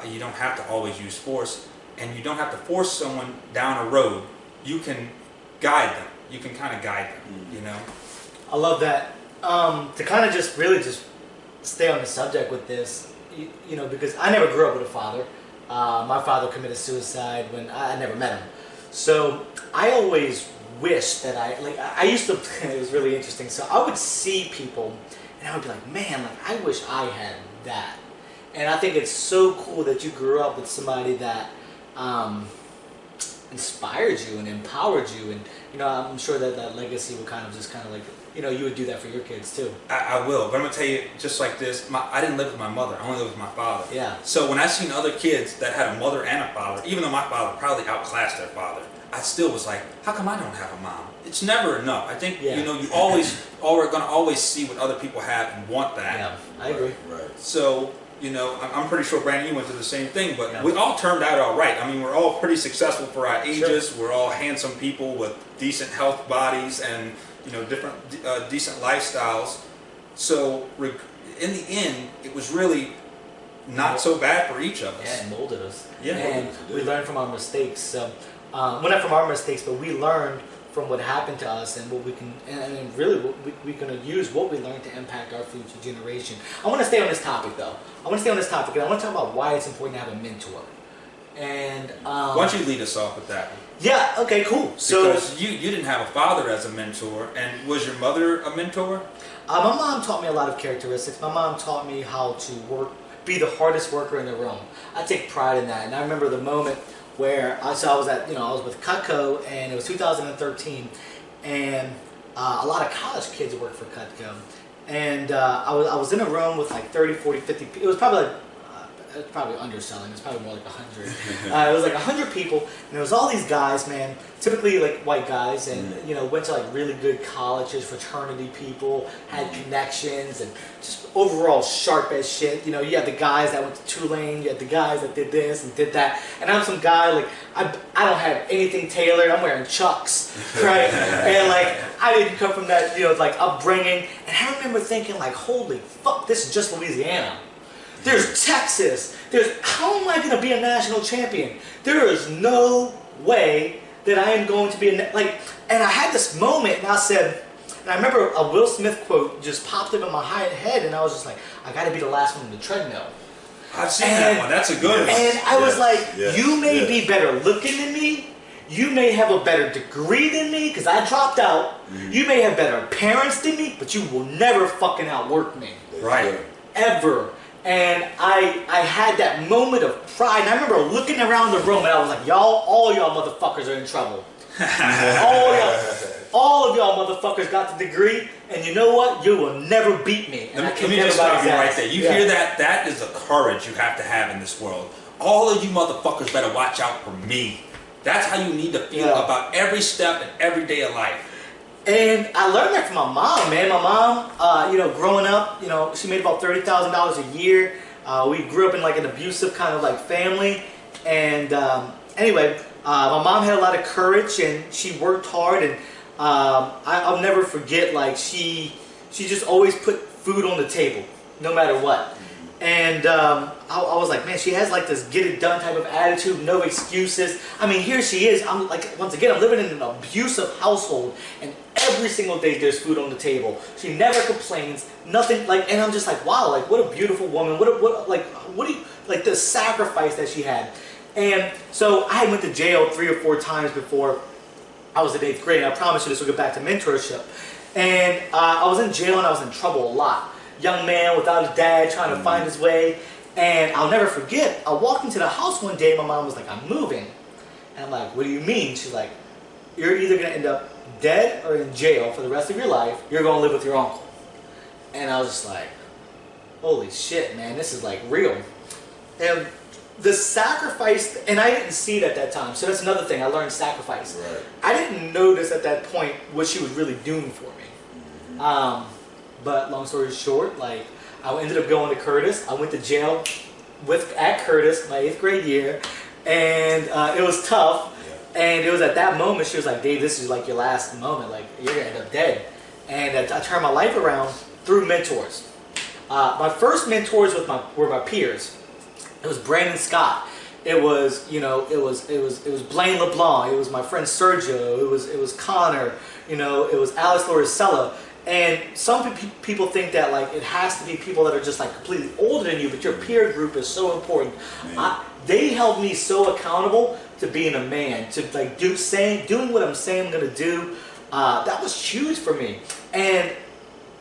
you don't have to always use force, and you don't have to force someone down a road. You can guide them. You can kind of guide them, I love that. To kind of just stay on the subject with this, because I never grew up with a father. My father committed suicide when I never met him. So I always wish that I used to, it was really interesting. So I would see people and I would be like, man, I wish I had that. And I think it's so cool that you grew up with somebody that inspired you and empowered you, and I'm sure that legacy will kind of like you would do that for your kids too. I will, but I'm gonna tell you just like this. I didn't live with my mother. I only lived with my father. Yeah. So when I seen other kids that had a mother and a father, even though my father probably outclassed their father, I still was like, how come I don't have a mom? It's never enough. I think you gonna always see what other people have and want that. Yeah, I agree. Right. So. I'm pretty sure, Brandon, you went through the same thing, but we all turned out all right. I mean, we're all pretty successful for our ages. Sure. We're all handsome people with decent health bodies and, different decent lifestyles. So in the end, it was really not so bad for each of us. Yeah, it molded us. Yeah. And we learned from our mistakes. So, well, not from our mistakes, but we learned from what happened to us and what we can, and really what we're going to use what we learned to impact our future generation. I want to stay on this topic though. I want to stay on this topic and I want to talk about why it's important to have a mentor. And why don't you lead us off with that? Yeah, okay, cool. So because you didn't have a father as a mentor, and was your mother a mentor? My mom taught me a lot of characteristics. My mom taught me how to be the hardest worker in the room. I take pride in that. And I remember the moment where I was with Cutco, and it was 2013, and a lot of college kids worked for Cutco, and I was in a room with like 30, 40, 50 people. It was probably it's probably underselling. It's probably more like 100. It was like 100 people, and there was all these guys, man. Typically like white guys, and went to like really good colleges, fraternity people, had connections, and just overall sharp as shit. You had the guys that went to Tulane, you had the guys that did this and did that, and I'm some guy like I don't have anything tailored. I'm wearing Chucks, right? And like I didn't come from that like upbringing, and I remember thinking like, holy fuck, this is just Louisiana. There's Texas. How am I going to be a national champion? There is no way that I am going to be and I had this moment, and I said, and I remember a Will Smith quote just popped up in my head, and I was just like, I got to be the last one on the treadmill. I've seen that one. That's a good one. And I was like, you may be better looking than me. You may have a better degree than me, because I dropped out. You may have better parents than me, but you will never fucking outwork me. Right. Ever. And I had that moment of pride, and I remember looking around the room, and I was like, all y'all motherfuckers are in trouble. all of y'all motherfuckers got the degree, and you know what? You will never beat me. And let me just stop you right there. You hear that? That is the courage you have to have in this world. All of you motherfuckers better watch out for me. That's how you need to feel about every step and every day of life. And I learned that from my mom, man. My mom, you know, growing up, you know, she made about $30,000 a year. We grew up in like an abusive kind of like family. And anyway, my mom had a lot of courage and she worked hard. And I'll never forget, like, she just always put food on the table, no matter what. And I was like, man, she has like this get it done type of attitude, no excuses. I mean, here she is. I'm like, once again, I'm living in an abusive household, and every single day there's food on the table. She never complains, nothing like. And I'm just like, wow, like what a beautiful woman. What do you like the sacrifice that she had? And so I went to jail 3 or 4 times before I was in 8th grade. And I promise you, this will get back to mentorship. And I was in jail and I was in trouble a lot. Young man without a dad trying to find his way. And I'll never forget, I walked into the house one day and my mom was like, I'm moving. And I'm like, what do you mean? She's like, you're either going to end up dead or in jail for the rest of your life. You're going to live with your uncle. And I was just like, holy shit, man, this is like real. And the sacrifice, and I didn't see it at that time. So that's another thing, I learned sacrifice. Right. I didn't notice at that point what she was really doing for me. But long story short, like, I ended up going to Curtis. I went to jail at Curtis my 8th grade year, and it was tough. Yeah. And it was at that moment she was like, Dave, this is like your last moment. Like, you're gonna end up dead. And I turned my life around through mentors. My first mentors were my peers. It was Brandon Scott. It was, you know, it was Blaine LeBlanc. It was my friend Sergio. It was Connor. You know, it was Alex Loricella. And some people think that like it has to be people that are just like completely older than you, but your peer group is so important. They held me so accountable to being a man, to like doing what I'm saying I'm gonna do. That was huge for me, and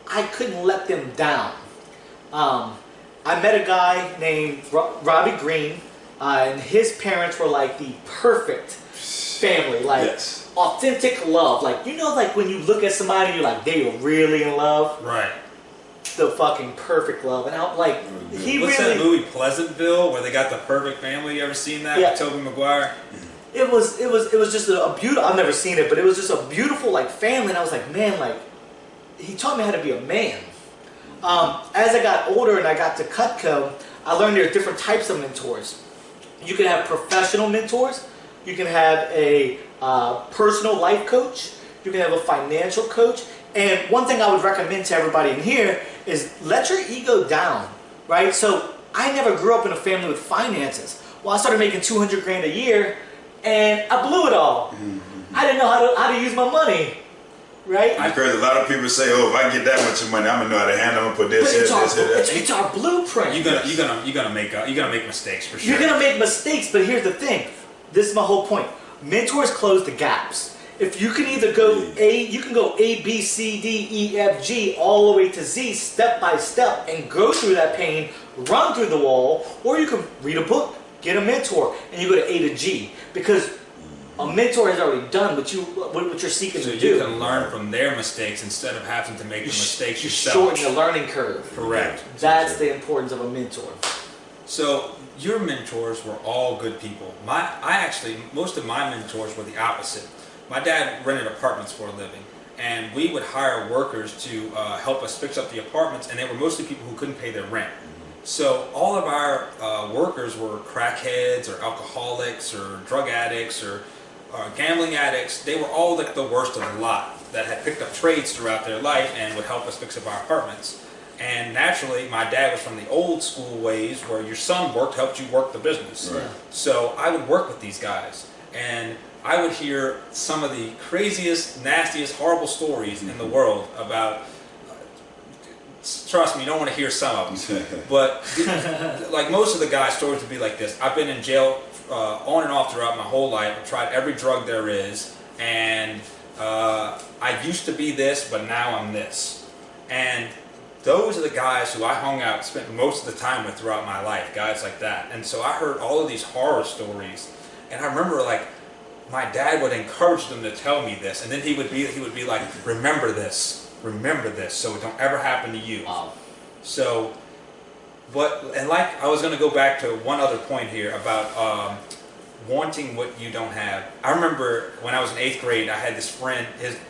I couldn't let them down. I met a guy named Robbie Green, and his parents were like the perfect family, like. Yes. Authentic love, like, you know, like when you look at somebody, you're like, they were really in love. Right. The fucking perfect love, and I'm like, What's that movie Pleasantville where they got the perfect family? You ever seen that with Tobey Maguire? It was just a beautiful. I've never seen it, but it was just a beautiful like family, and I was like, man, like he taught me how to be a man. As I got older and I got to Cutco, I learned there are different types of mentors. You can have professional mentors. You can have a personal life coach. You can have a financial coach. And one thing I would recommend to everybody in here is let your ego down, right? So I never grew up in a family with finances. Well, I started making $200 grand a year, and I blew it all. I didn't know how to use my money, right? I've heard a lot of people say, "Oh, if I get that much money, I'm gonna know how to handle. I'm gonna put this, It's our blueprint. You're gonna make mistakes for sure. You're gonna make mistakes, but here's the thing. This is my whole point. Mentors close the gaps. If you can either go you can go A, B, C, D, E, F, G, all the way to Z, step by step, and go through that pain, run through the wall, or you can read a book, get a mentor, and you go to A to G. Because a mentor has already done what you're seeking to do. So you can learn from their mistakes instead of having to make the mistakes yourself. Shorten the learning curve. Correct. That's the importance of a mentor. So your mentors were all good people. Most of my mentors were the opposite. My dad rented apartments for a living, and we would hire workers to help us fix up the apartments, and they were mostly people who couldn't pay their rent. So all of our workers were crackheads or alcoholics or drug addicts or gambling addicts. They were all like the worst of the lot that had picked up trades throughout their life and would help us fix up our apartments. And naturally, my dad was from the old school ways where your son helped you work the business. Right. So I would work with these guys, and I would hear some of the craziest, nastiest, horrible stories in the world about, trust me, you don't want to hear some of them, but like most of the guys' stories would be like this. I've been in jail on and off throughout my whole life. I've tried every drug there is, and I used to be this, but now I'm this. And those are the guys who I hung out, spent most of the time with throughout my life, guys like that. And so I heard all of these horror stories, and I remember like my dad would encourage them to tell me this, and then he would be like, remember this, so it don't ever happen to you. Wow. So, and like I was going to go back to one other point here about wanting what you don't have. I remember when I was in 8th grade, I had this friend,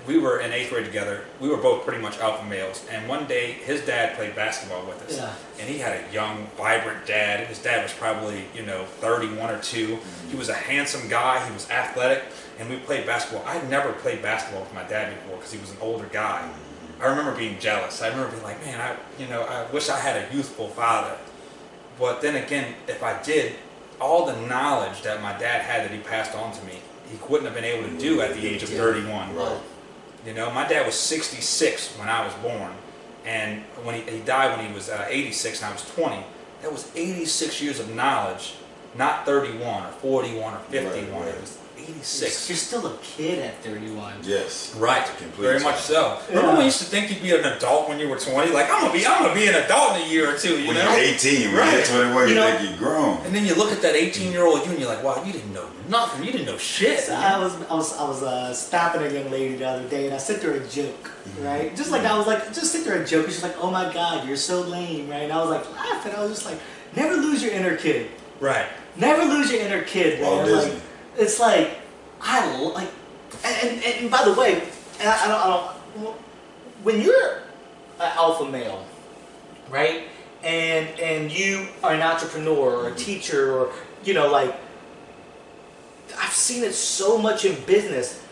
we were in 8th grade together. We were both pretty much alpha males. And one day, his dad played basketball with us. Yeah. And he had a young, vibrant dad. His dad was probably, 31 or 2. He was a handsome guy. He was athletic. And we played basketball. I had never played basketball with my dad before because he was an older guy. I remember being jealous. I remember being like, man, I wish I had a youthful father. But then again, if I did, all the knowledge that my dad had that he passed on to me, he wouldn't have been able to do at the age of 31. Right. My dad was 66 when I was born, and when he died when he was 86 and I was 20. That was 86 years of knowledge, not 31 or 41 or 51. Right. It was 86. You're still a kid at 31. Yes. Right, very much so. Remember when you used to think you'd be an adult when you were 20? Like, I'm gonna be an adult in a year or two, When you're 18, when you're 21, you think you're grown. And then you look at that 18-year-old you and you're like, wow, you didn't know nothing. You didn't know shit. So I was stopping a young lady the other day, and I sent her a joke, right? Just like I was like, just sent her a joke, and she's like, oh my God, you're so lame, right? And I was like laughing. I was just like, never lose your inner kid. Right. Never lose your inner kid, man. Like, it's like, and by the way, and I don't, when you're an alpha male, right, and you are an entrepreneur or a teacher or, I've seen it so much in business.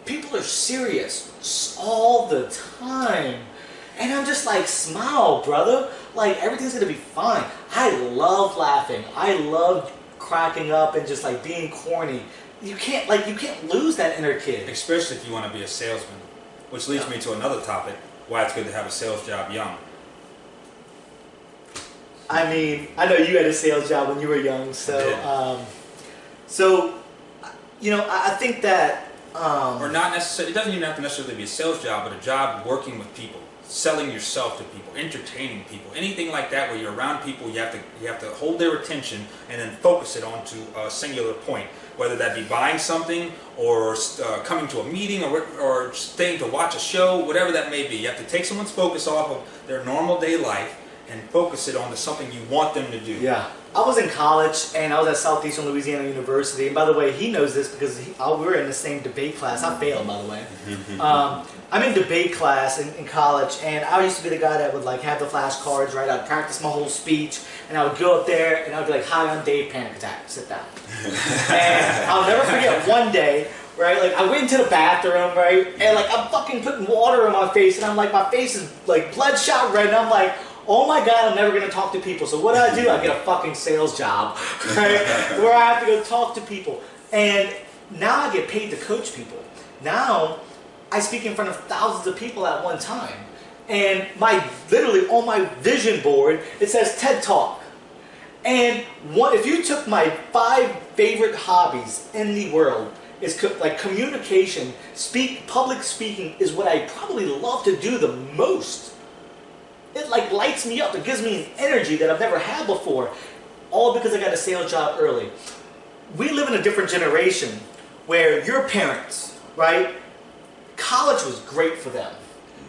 People are serious all the time. And I'm just like, smile, brother. Like, everything's gonna be fine. I love laughing. I love cracking up and just like being corny. You can't lose that inner kid. Especially if you want to be a salesman. Which leads me to another topic, why it's good to have a sales job young. I mean, I know you had a sales job when you were young, so I think that or not necessarily, it doesn't even have to necessarily be a sales job, but a job working with people, selling yourself to people, entertaining people, anything like that where you're around people, you have to hold their attention and then focus it onto a singular point, whether that be buying something or coming to a meeting or staying to watch a show, whatever that may be. You have to take someone's focus off of their normal day life and focus it onto something you want them to do. Yeah. I was in college, and I was at Southeastern Louisiana University. And by the way, he knows this because we were in the same debate class. I failed, by the way. I'm in debate class in college, and I used to be the guy that would like have the flashcards, right? I'd practice my whole speech, and I would go up there, and I'd be like, "Hi, I'm Dave. Panic attack. Sit down." And I'll never forget one day, right? Like, I went into the bathroom, right? And like, I'm fucking putting water on my face, and I'm like, my face is like bloodshot red, and I'm like, oh my God, I'm never going to talk to people. So what do? I get a fucking sales job, right? Where I have to go talk to people. And now I get paid to coach people. Now I speak in front of thousands of people at one time. And literally on my vision board, it says TED Talk. And if you took my 5 favorite hobbies in the world, it's like communication, public speaking is what I probably love to do the most. It like lights me up. It gives me an energy that I've never had before. All because I got a sales job early. We live in a different generation where your parents, right? College was great for them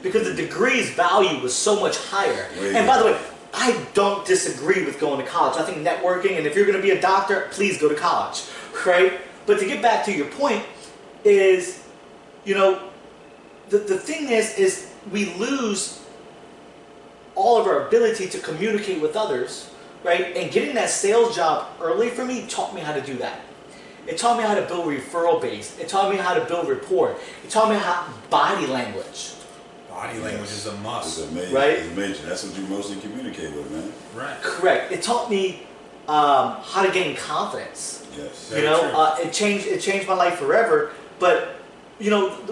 because the degree's value was so much higher. And by the way, I don't disagree with going to college. I think networking, and if you're going to be a doctor, please go to college, right? But to get back to your point is, the thing is we lose all of our ability to communicate with others, right? And getting that sales job early for me taught me how to do that. It taught me how to build referral base. It taught me how to build rapport. It taught me how body language. Body language is a must. It's amazing. Right? It's amazing. That's what you mostly communicate with, man. Right. Correct. It taught me how to gain confidence. Yes. It changed my life forever. But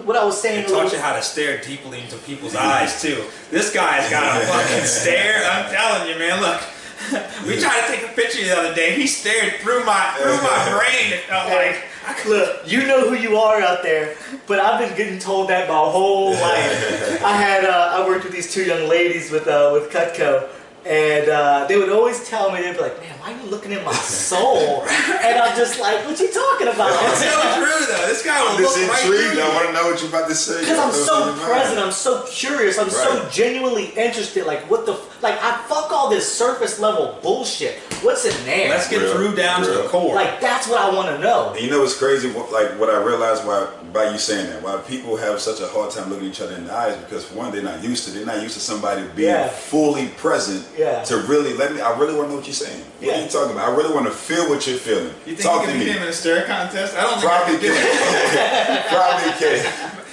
what I was saying. It taught you how to stare deeply into people's eyes too. This guy's got a fucking stare. I'm telling you, man. Look, we tried to take a picture the other day. He stared through my brain. It felt like. Look, you know who you are out there, but I've been getting told that my whole life. I worked with these 2 young ladies with Cutco. And they would always tell me, they'd be like, man, why are you looking in my soul? And I'm just like, what you talking about? It's so true, though. This guy will I'm just look right intrigued. through I you. want to know what you're about to say. Because I'm so present. I'm so curious. I'm so Right. genuinely interested. Like, I fuck all this surface level bullshit. What's in there? Let's get Drew down to the core. Like, that's what I want to know. And you know what's crazy? Like what I realized by you saying that, why people have such a hard time looking each other in the eyes, because for one, they're not used to somebody being fully present to really let me. I really want to know what you're saying. What are you talking about? I really want to feel what you're feeling. You think Talk you to can me. beat him in a stare contest? I don't think Probably I can do it. Probably can.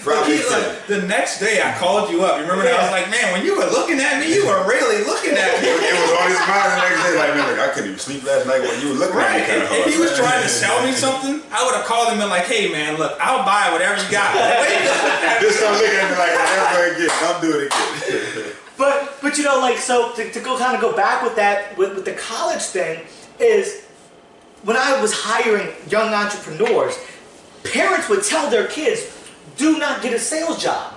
Probably can. The next day I called you up. You remember that? I was like, man, when you were looking at me, you were really looking at me. It was on his mind the next day. Like, man, look, I couldn't even sleep last night when you were looking at me kind of hard. If he was trying to sell me something, I would have called him and been like, hey, man, look, I'll buy whatever you got. Just don't look at me like never again. Don't do it again. But you know, like, so to go kind of go back with that, with the college thing, is when I was hiring young entrepreneurs, parents would tell their kids, do not get a sales job.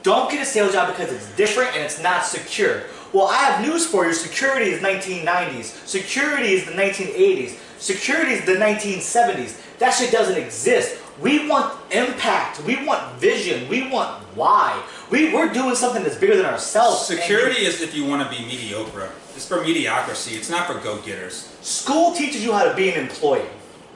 Don't get a sales job because it's different and it's not secure. Well, I have news for you. Security is 1990s. Security is the 1980s. Security is the 1970s. That shit doesn't exist. We want impact. We want vision. We want why. We're doing something that's bigger than ourselves. Security is if you want to be mediocre. It's for mediocrity. It's not for go-getters. School teaches you how to be an employee.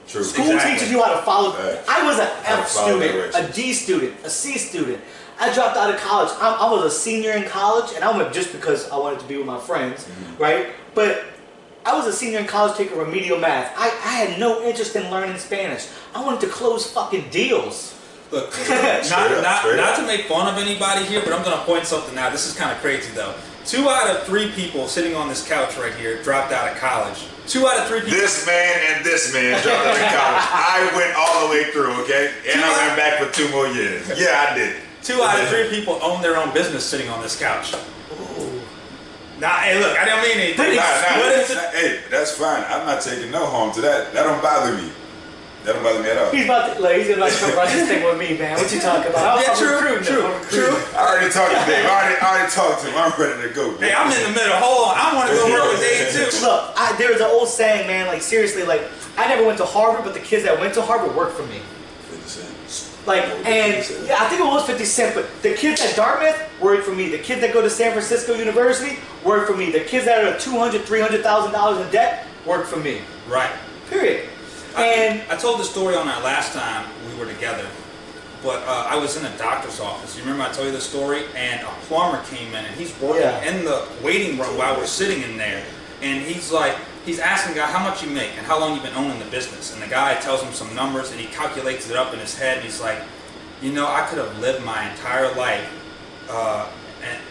True. School teaches you how to follow. I was an F student, directions. a D student, a C student. I dropped out of college. I was a senior in college, and I went just because I wanted to be with my friends, right? But I was a senior in college taking remedial math. I had no interest in learning Spanish. I wanted to close fucking deals. Look, not to make fun of anybody here, but I'm going to point something out. This is kind of crazy, though. 2 out of 3 people sitting on this couch right here dropped out of college. 2 out of 3 people. This man and this man dropped out of college. I went all the way through, okay? And I went back for 2 more years. Yeah, I did. 2 out of 3 people own their own business sitting on this couch. Ooh. Nah, hey, look, I don't mean anything. Hey, that's fine. I'm not taking no harm to that. That don't bother me. That don't bother me at all. He's about to come run this thing with me, man. What you talking about? Yeah, true. I already talked to Dave. I already talked to him. I'm ready to go. Man. Hey, I'm in the middle. Hold on. I want to go work with Dave, too. Look, there's an old saying, man, like, seriously, like, I never went to Harvard, but the kids that went to Harvard worked for me. 50 cents. Like, and yeah, I think it was 50 Cent, but the kids at Dartmouth worked for me. The kids that go to San Francisco University work for me. The kids that are $200,000, $300,000 in debt work for me. Right. Period. And I told the story on our last time we were together, but I was in a doctor's office. You remember I told you the story? And a plumber came in, and he's working in the waiting room while we're sitting in there. And he's like, he's asking the guy, how much you make and how long you've been owning the business. And the guy tells him some numbers, and he calculates it up in his head. And he's like, you know, I could have lived my entire life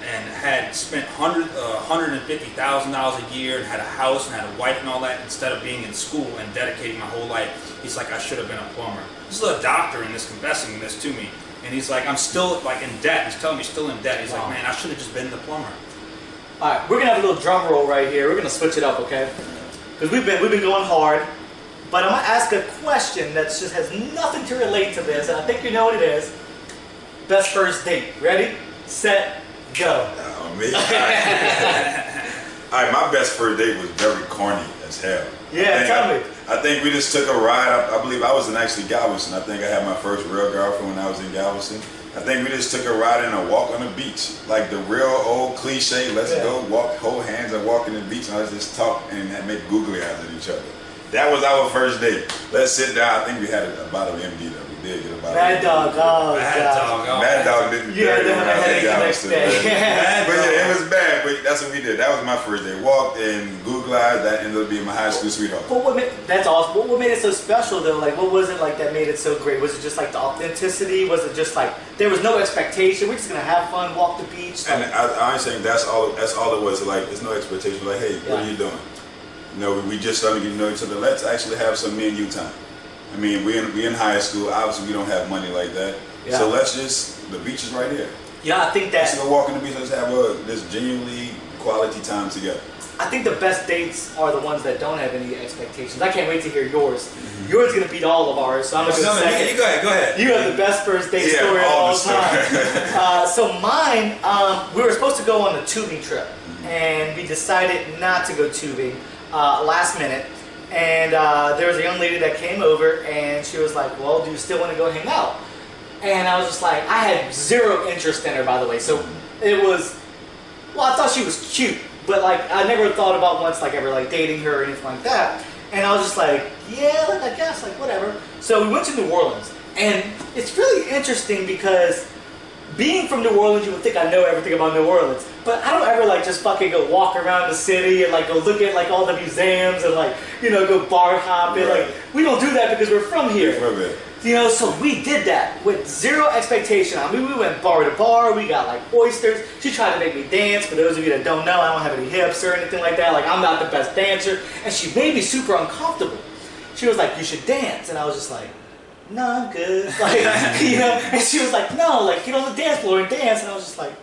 and had spent $150,000 a year and had a house and had a wife and all that instead of being in school and dedicating my whole life. He's like, I should have been a plumber. This is a doctor and is confessing this to me. And he's like, I'm still like in debt. He's telling me still in debt. He's like, man, I should have just been the plumber. all right, we're gonna have a little drum roll right here. We're gonna switch it up, okay? Because we've been going hard. But I'm gonna ask a question that just has nothing to relate to this, and I think you know what it is. Best first date. Ready, set, go. Oh, me? All right, my best first date was very corny as hell. Yeah, tell me. I think we just took a ride. I believe I was in actually Galveston. I think I had my first real girlfriend when I was in Galveston. I think we just took a ride and a walk on the beach. Like the real old cliche, let's go walk, hold hands and walk in the beach and let's just talk and make googly eyes at each other. That was our first date. Let's sit down. I think we had a bottle of MD though. We did get a bottle Mad of Dog, oh, Mad Dog didn't yeah, they had a headache the next day. But yeah, it was bad, but that's what we did. That was my first day. Walked and Google eyes, that ended up being my high school sweetheart. But that's awesome. What made it so special though? Like, what was it like that made it so great? Was it just like the authenticity? Was it just like there was no expectation? We're just gonna have fun, walk the beach. And I ain't saying that's all it was. Like, there's no expectation. Like, hey, what are you doing? You know, we just started getting to know each other. Let's actually have some me and you time. I mean, we in high school. Obviously, we don't have money like that. Yeah. So let's just, the beach is right here. Yeah, I think that. Let's go walk on the beach. Let's have this genuinely quality time together. I think the best dates are the ones that don't have any expectations. I can't wait to hear yours. Mm-hmm. Yours is going to beat all of ours, so I'm going to go second. You go ahead. You have the best first date story of all time. So mine, we were supposed to go on a tubing trip, and we decided not to go tubing last minute. And there was a young lady that came over, and she was like, well, do you still want to go hang out? And I was just like, I had zero interest in her, by the way. So it was, well, I thought she was cute. but like I never thought about once like ever like dating her or anything like that. And I was just like, yeah, like I guess, like whatever. So we went to New Orleans, and it's really interesting because being from New Orleans, you would think I know everything about New Orleans, but I don't ever like just fucking go walk around the city and like go look at like all the museums and like, you know, go bar hopping. Right. Like we don't do that because we're from here. From it. You know, so we did that with zero expectation. I mean, we went bar to bar. We got like oysters. She tried to make me dance. For those of you that don't know, I don't have any hips or anything like that. Like I'm not the best dancer, and she made me super uncomfortable. She was like, "You should dance," and I was just like, "No, I'm good." Like, you know, and she was like, "No, like get on the dance floor and dance," and I was just like,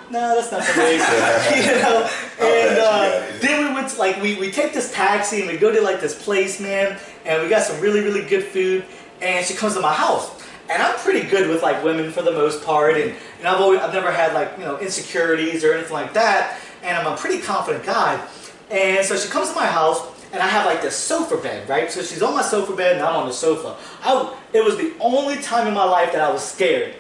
no, that's not for me. You know, and then we went to like we take this taxi and we go to like this place, man, and we got some really really good food. And she comes to my house, and I'm pretty good with like women for the most part, and I've never had like, you know, insecurities or anything like that, and I'm a pretty confident guy. And so she comes to my house, and I have like this sofa bed, right? So she's on my sofa bed, and I'm on the sofa. It was the only time in my life that I was scared.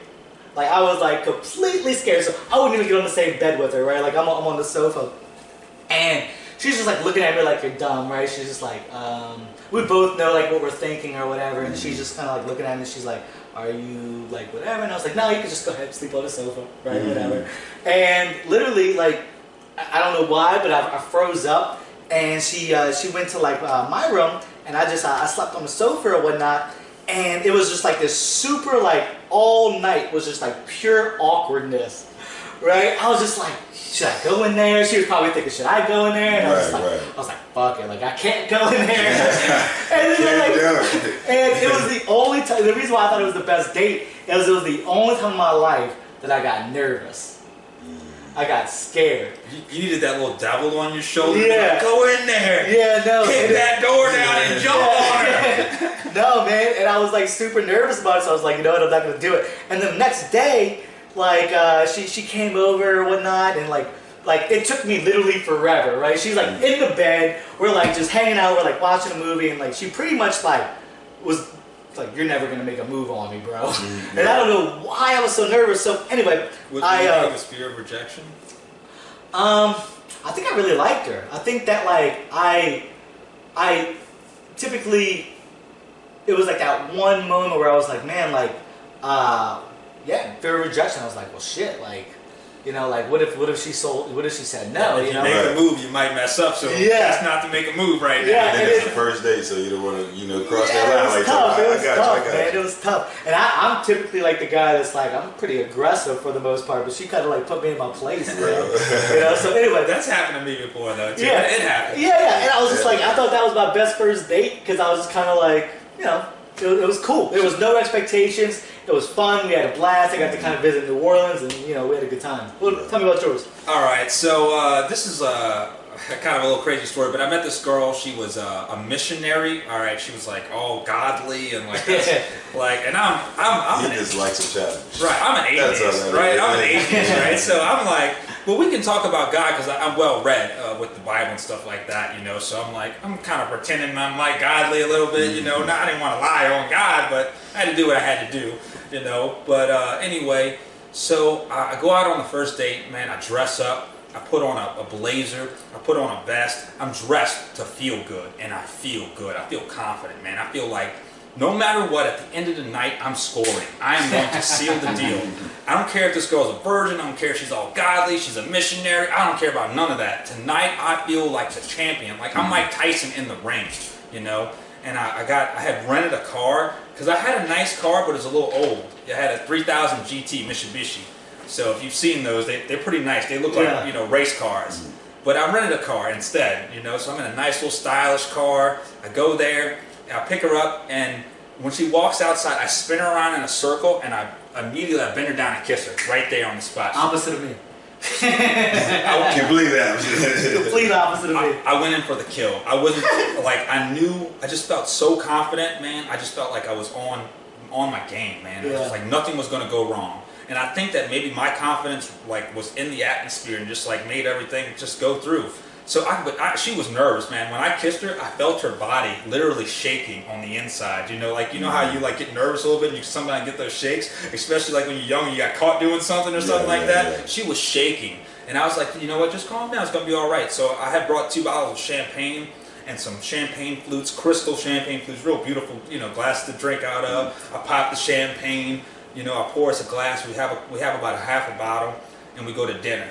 Like I was like completely scared, so I wouldn't even get on the same bed with her, right? Like I'm on the sofa, and she's just like looking at me like you're dumb, right? She's just like, we both know like what we're thinking or whatever, and she's just kind of like looking at me. She's like, "Are you like whatever?" And I was like, "No, you can just go ahead and sleep on the sofa, right? Whatever." And literally, like, I don't know why, but I froze up, and she went to like my room, and I slept on the sofa or whatnot, and it was just like this super like all night was just like pure awkwardness, right? I was just like, should I go in there? She was probably thinking, should I go in there? And I was like, fuck it, like I can't go in there. And it was the only time. The reason why I thought it was the best date is it was the only time in my life that I got nervous. I got scared. You needed that little devil on your shoulder. Yeah. Like, go in there. Yeah, no. Kick that door down and jump on her. No, man. And I was like super nervous about it, so I was like, you know what, I'm not gonna do it. And the next day, like she came over or whatnot, and like it took me literally forever, right? She's like in the bed, we're like just hanging out, we're like watching a movie, and like she pretty much like was like, you're never gonna make a move on me, bro. And I don't know why I was so nervous. So anyway, was it fear of rejection? I think I really liked her. I think that like I typically, it was like that one moment where I was like, man, like yeah, fear of rejection. I was like, well, shit, like, you know, like what if she said no? If you know, make a move, you might mess up. So that's not to make a move right now. Yeah, and it's the first date, so you don't want to, you know, cross that line. It was like tough. that. It was tough, man. It was tough. And I'm typically like the guy that's like, I'm pretty aggressive for the most part, but she kind of like put me in my place, man. You know. So anyway, that's happened to me before, though. Too. Yeah, it happened. Yeah. And I was just like, I thought that was my best first date because I was just kind of like, you know. It was cool. There was no expectations. It was fun. We had a blast. I got to kind of visit New Orleans, and you know, we had a good time. Well, tell me about yours. All right. So this is kind of a little crazy story, but I met this girl. She was a missionary. All right. She was like all godly and like like, and I'm he just likes a challenge. Right. I'm an atheist. Right. I'm an atheist. Right. So I'm like, well, we can talk about God because I'm well read with the Bible and stuff like that, you know. So I'm like, I'm kind of pretending I'm like godly a little bit, you know. I didn't want to lie on God, but I had to do what I had to do, you know. But anyway, so I go out on the first date, man. I dress up. I put on a blazer. I put on a vest. I'm dressed to feel good, and I feel good. I feel confident, man. I feel like no matter what, at the end of the night, I'm scoring. I am going to seal the deal. I don't care if this girl's a virgin. I don't care if she's all godly. She's a missionary. I don't care about none of that. Tonight, I feel like the champion. Like I'm Mike Tyson in the ring, you know. And I had rented a car because I had a nice car, but it was a little old. I had a 3000 GT Mitsubishi. So if you've seen those, they're pretty nice. They look like, you know, race cars. But I rented a car instead, you know. So I'm in a nice little stylish car. I go there. I pick her up, and when she walks outside, I spin her around in a circle, and I immediately bend her down and kiss her right there on the spot. Opposite of me. I can't believe that. Complete opposite of me. I went in for the kill. I wasn't like, I knew. I just felt so confident, man. I just felt like I was on my game, man. It was just like nothing was going to go wrong. And I think that maybe my confidence like was in the atmosphere and just like made everything just go through. So she was nervous, man. When I kissed her, I felt her body literally shaking on the inside. You know, like, you know how you like get nervous a little bit and you sometimes get those shakes, especially like when you're young and you got caught doing something or something like that. Yeah. She was shaking. And I was like, you know what, just calm down, it's gonna be all right. So I had brought 2 bottles of champagne and some champagne flutes, crystal champagne flutes, real beautiful, glass to drink out of. I pop the champagne, I pour us a glass. We have about a half a bottle, and we go to dinner.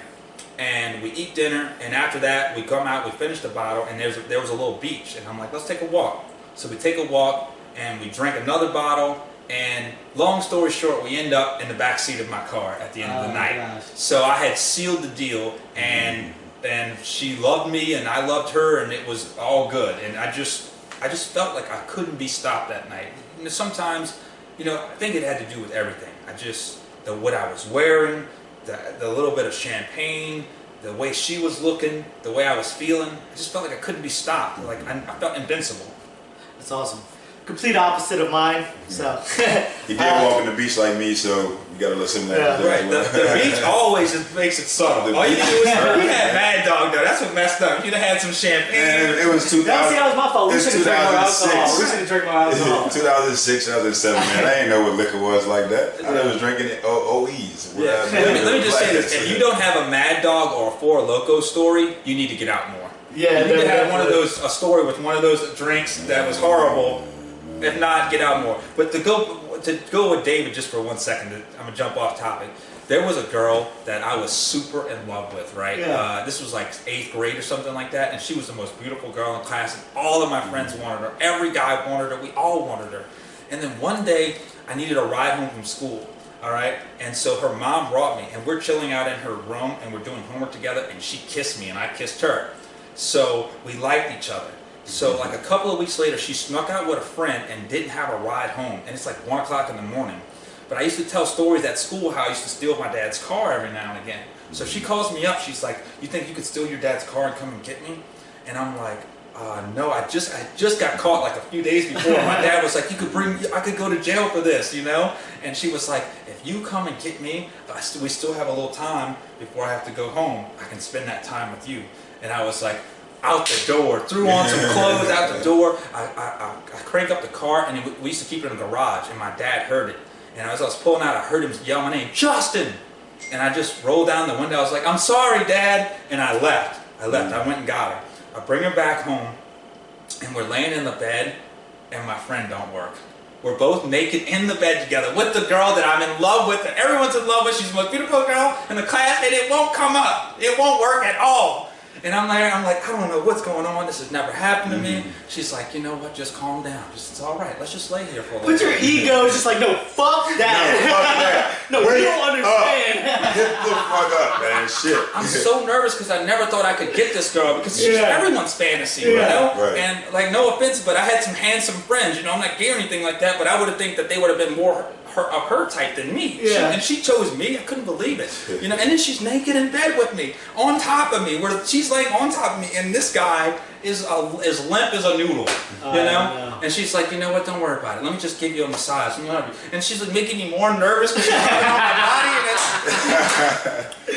And we eat dinner, and after that, we come out, we finish the bottle, and there was a little beach. And I'm like, let's take a walk. So we take a walk, and we drink another bottle, and long story short, we end up in the back seat of my car at the end of the night. Gosh. So I had sealed the deal, and she loved me, and I loved her, and it was all good. And I just felt like I couldn't be stopped that night. Sometimes, I think it had to do with everything. What I was wearing, the little bit of champagne, the way she was looking, the way I was feeling. I just felt like I couldn't be stopped. Like I felt invincible. That's awesome. Complete opposite of mine. So He didn't walk on the beach like me, so you gotta listen to that. Right. The beach always just makes it subtle. All you need was we had Mad Dog though. That's what messed up. You'd have had some champagne. And it was 2000. That was my fault. We should have drank more alcohol. 2006. We should have drank more alcohol. 2006, 2007, man. I didn't know what liquor was like that. I was drinking OEs. Yeah. Let me just say this: if you don't have a Mad Dog or a Four Loko story, you need to get out more. Yeah, you need to have a story with one of those drinks that was horrible. If not, get out more. But to go with David just for 1 second, I'm gonna jump off topic. There was a girl that I was super in love with, right? Yeah. This was like 8th grade or something like that, and she was the most beautiful girl in class, and all of my friends wanted her. Every guy wanted her. We all wanted her. And then one day, I needed a ride home from school, all right? And so her mom brought me, and we're chilling out in her room, and we're doing homework together, and she kissed me, and I kissed her. So we liked each other. So like a couple of weeks later, she snuck out with a friend and didn't have a ride home. And it's like 1 o'clock in the morning. But I used to tell stories at school how I used to steal my dad's car every now and again. So she calls me up. She's like, you think you could steal your dad's car and come and get me? And I'm like, no, I just got caught like a few days before. My dad was like, I could go to jail for this, And she was like, if you come and get me, we still have a little time before I have to go home. I can spend that time with you. And I was like, out the door, threw on some clothes out the door. I cranked up the car, and we used to keep it in the garage, and my dad heard it. And as I was pulling out, I heard him yell my name, Justin! And I just rolled down the window. I was like, I'm sorry, Dad! And I left. I went and got her. I bring her back home, and we're laying in the bed, and my friend don't work. We're both naked in the bed together with the girl that I'm in love with, and everyone's in love with. She's the most beautiful girl in the class, and it won't come up. It won't work at all. And I'm like, I don't know what's going on. This has never happened to me. She's like, you know what? Just calm down. It's all right. Let's just lay here for a little But your ego is just like, no, fuck that. No, you don't understand. Get the fuck up, man. Shit. I'm so nervous because I never thought I could get this girl because she's everyone's fantasy, Right. And like, no offense, but I had some handsome friends. I'm not gay or anything like that, but I would have think that they would have been more of her type than me. Yeah. And she chose me. I couldn't believe it. And then she's naked in bed with me, on top of me, where she's laying on top of me, and this guy is as limp as a noodle. No. And she's like, you know what? Don't worry about it. Let me just give you a massage. And she's like making me more nervous because she's on my body. And